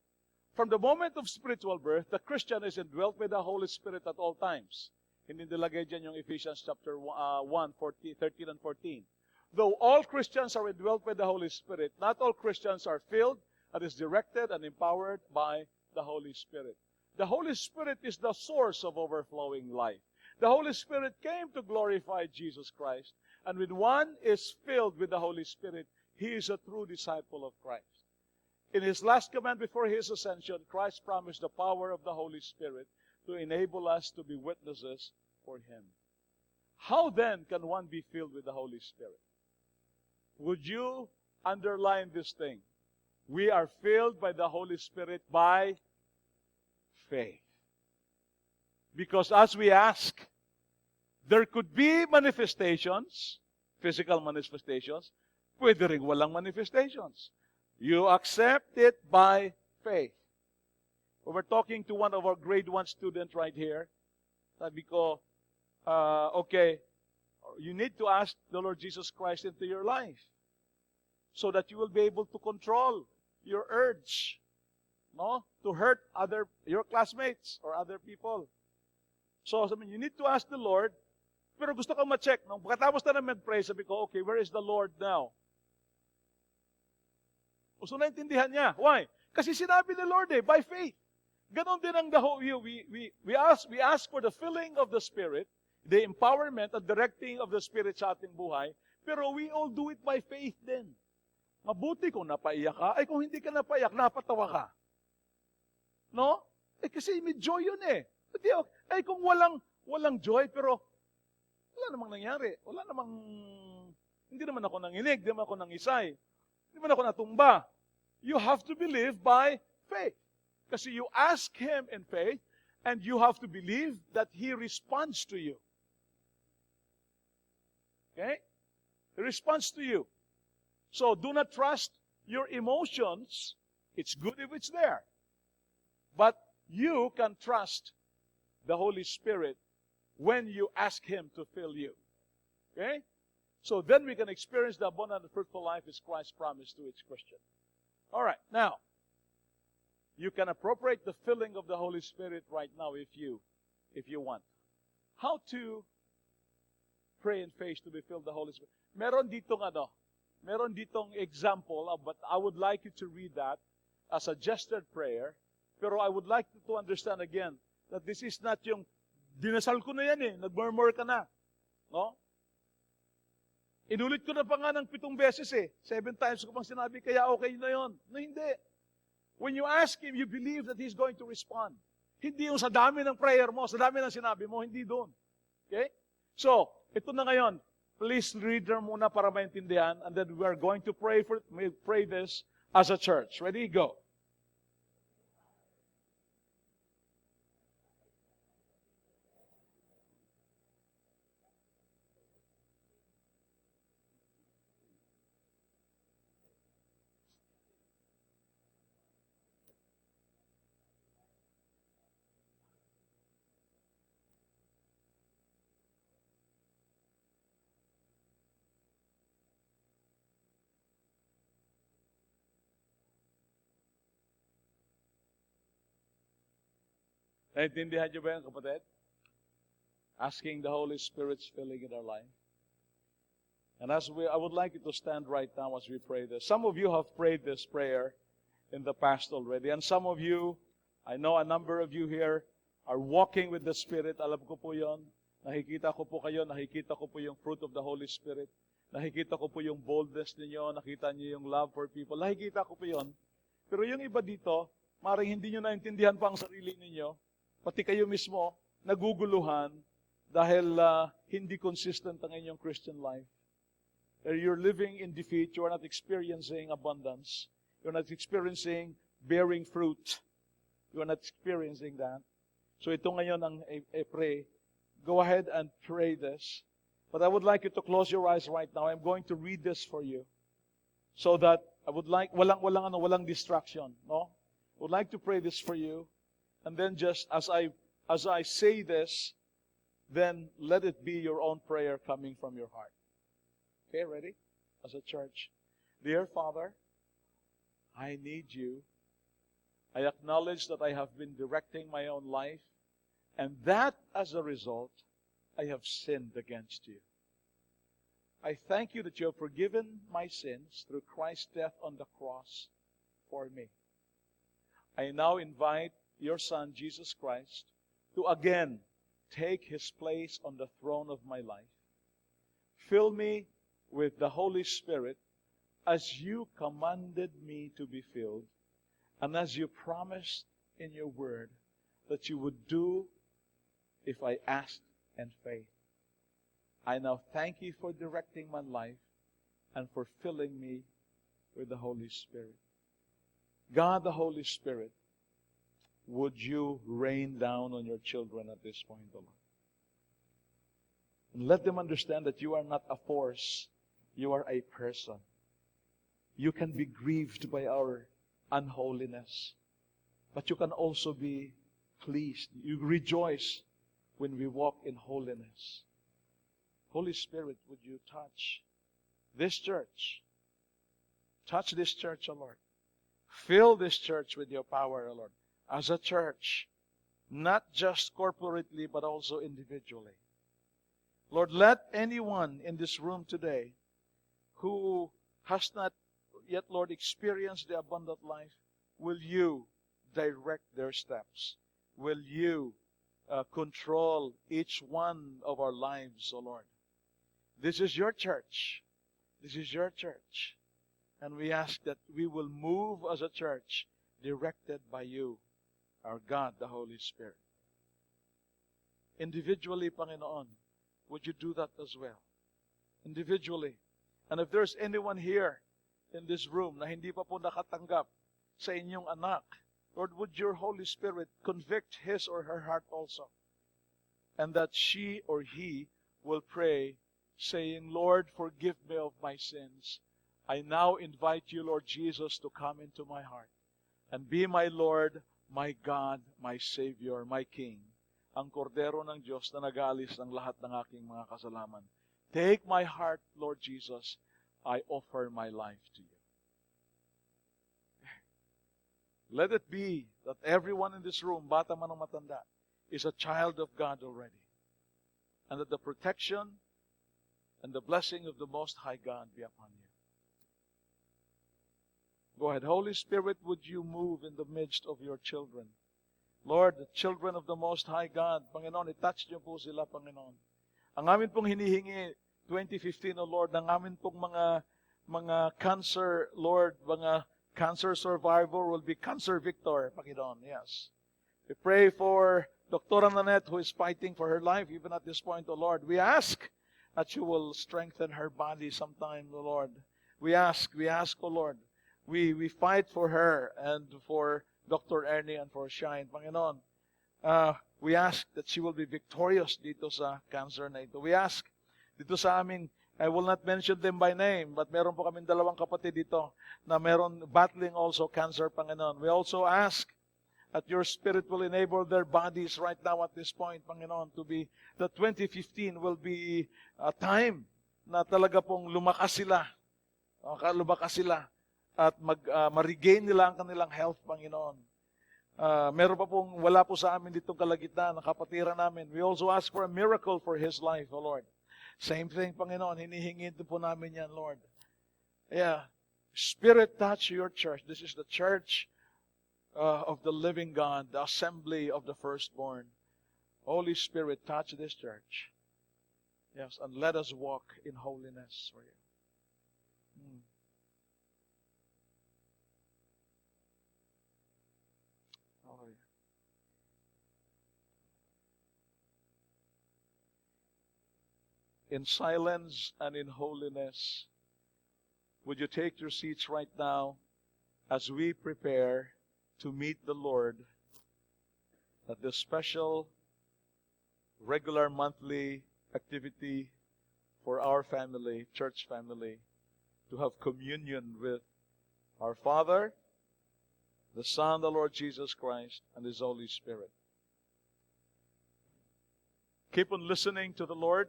From the moment of spiritual birth, the Christian is indwelt by the Holy Spirit at all times. Hindi nilagay dyan yung Ephesians chapter 1, 13 and 14. Though all Christians are indwelt by the Holy Spirit, not all Christians are filled and is directed and empowered by the Holy Spirit. The Holy Spirit is the source of overflowing life. The Holy Spirit came to glorify Jesus Christ. And when one is filled with the Holy Spirit, he is a true disciple of Christ. In His last command before His ascension, Christ promised the power of the Holy Spirit to enable us to be witnesses for Him. How then can one be filled with the Holy Spirit? Would you underline this thing? We are filled by the Holy Spirit by faith. Because as we ask, there could be manifestations, physical manifestations, pwede rin walang manifestations. You accept it by faith. We were talking to one of our grade 1 students right here. Sabi ko, okay, you need to ask the Lord Jesus Christ into your life so that you will be able to control your urge, no, to hurt your classmates or other people. So, you need to ask the Lord, pero gusto ko ma-check. Nung pagkatapos na mag-pray, sabi ko, okay, where is the Lord now? Gusto na intindihan niya. Why? Kasi sinabi ni Lord by faith. Ganon din ang we ask for the filling of the Spirit, the empowerment and directing of the Spirit sa ating buhay, pero we all do it by faith din. Mabuti kung napaiyak ka, ay kung hindi ka napaiyak, napatawa ka. No? Kasi may joy yun Ay kung walang joy, pero wala namang nangyari. Hindi naman ako nanginig, hindi naman ako nangisay. Hindi naman ako natumba. You have to believe by faith. Kasi you ask Him in faith, and you have to believe that He responds to you. Okay? He responds to you. So do not trust your emotions. It's good if it's there. But you can trust the Holy Spirit when you ask Him to fill you. Okay? So then we can experience the abundant and fruitful life as Christ promised to each Christian. All right. Now, you can appropriate the filling of the Holy Spirit right now if you want. How to pray in faith to be filled with the Holy Spirit. Meron ditong example, but I would like you to read that as a gestured prayer. Pero I would like you to understand again that this is not yung dinasal ko na yan nag-murmur ka na. No? Inulit ko na pa nga ng 7 beses 7 times ko pang sinabi, kaya okay na yon. No, hindi. When you ask Him, you believe that He's going to respond. Hindi yung sa dami ng prayer mo, sa dami ng sinabi mo, hindi doon. Okay? So, ito na ngayon. Please read them muna para maintindihan, and then we are going to pray this as a church. Ready? Go. Naintindihan niyo ba yan, kapatid? Asking the Holy Spirit's filling in our life. And I would like you to stand right now as we pray this. Some of you have prayed this prayer in the past already. And some of you, I know a number of you here, are walking with the Spirit. Alam ko po yon. Nakikita ko po kayo. Nakikita ko po yung fruit of the Holy Spirit. Nakikita ko po yung boldness ninyo. Nakita niyo yung love for people. Nakikita ko po yon. Pero yung iba dito, maring hindi nyo naintindihan pa ang sarili ninyo. Pati kayo mismo, naguguluhan dahil hindi consistent ang inyong Christian life. You're living in defeat. You are not experiencing abundance. You're not experiencing bearing fruit. You are not experiencing that. So ito ngayon ang pray. Go ahead and pray this. But I would like you to close your eyes right now. I'm going to read this for you. So that I would like, walang distraction. No? I would like to pray this for you. And then just as I say this, then let it be your own prayer coming from your heart. Okay, ready? As a church. Dear Father, I need you. I acknowledge that I have been directing my own life, and that as a result, I have sinned against you. I thank you that you have forgiven my sins through Christ's death on the cross for me. I now invite your Son, Jesus Christ, to again take His place on the throne of my life. Fill me with the Holy Spirit as you commanded me to be filled, and as you promised in your word that you would do if I asked in faith. I now thank you for directing my life and for filling me with the Holy Spirit. God, the Holy Spirit, would you rain down on your children at this point, O Lord? And let them understand that you are not a force, you are a person. You can be grieved by our unholiness, but you can also be pleased. You rejoice when we walk in holiness. Holy Spirit, would you touch this church? Touch this church, O Lord. Fill this church with your power, O Lord. As a church, not just corporately, but also individually. Lord, let anyone in this room today who has not yet, Lord, experienced the abundant life, will you direct their steps? Will you control each one of our lives, O Lord? This is your church. This is your church. And we ask that we will move as a church directed by you, our God, the Holy Spirit. Individually, Panginoon, would you do that as well? Individually. And if there's anyone here in this room na hindi pa po nakatanggap sa inyong anak, Lord, would your Holy Spirit convict his or her heart also? And that she or he will pray, saying, Lord, forgive me of my sins. I now invite you, Lord Jesus, to come into my heart and be my Lord, my God, my Savior, my King, ang kordero ng Diyos na nag-aalis ng lahat ng aking mga kasalanan. Take my heart, Lord Jesus. I offer my life to you. Let it be that everyone in this room, bata man o matanda, is a child of God already. And that the protection and the blessing of the Most High God be upon you. Go ahead. Holy Spirit, would you move in the midst of your children? Lord, the children of the Most High God, Panginoon, itouch niyo po sila, Panginoon. Ang amin pong hinihingi, 2015, O Lord, ang amin pong mga cancer, Lord, mga cancer survivor will be cancer victor, Panginoon, yes. We pray for Dr. Nanette, who is fighting for her life, even at this point, O Lord. We ask that you will strengthen her body sometime, O Lord. We ask, O Lord. We fight for her and for Dr. Ernie and for Shine, Panginoon. We ask that she will be victorious dito sa cancer na ito. We ask dito sa amin, I will not mention them by name, but meron po kaming dalawang kapatid dito na meron battling also cancer, Panginoon. We also ask that your Spirit will enable their bodies right now at this point, Panginoon, to be, that 2015 will be a time na talaga pong lumakas sila. Lumakas sila at ma-regain nila ang kanilang health, Panginoon. Meron pa pong wala po sa amin ditong kalagitnaan, ang kapatiran namin. We also ask for a miracle for his life, O Lord. Same thing, Panginoon. Hinihingi po namin yan, Lord. Yeah. Spirit, touch your church. This is the church of the living God, the assembly of the firstborn. Holy Spirit, touch this church. Yes, and let us walk in holiness for you. Hallelujah. In silence and in holiness, would you take your seats right now as we prepare to meet the Lord at this special, regular monthly activity for our family, church family, to have communion with our Father, the Son, the Lord Jesus Christ, and His Holy Spirit. Keep on listening to the Lord.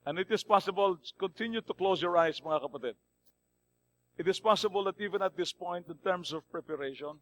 And it is possible, continue to close your eyes, mga kapatid. It is possible that even at this point, in terms of preparation,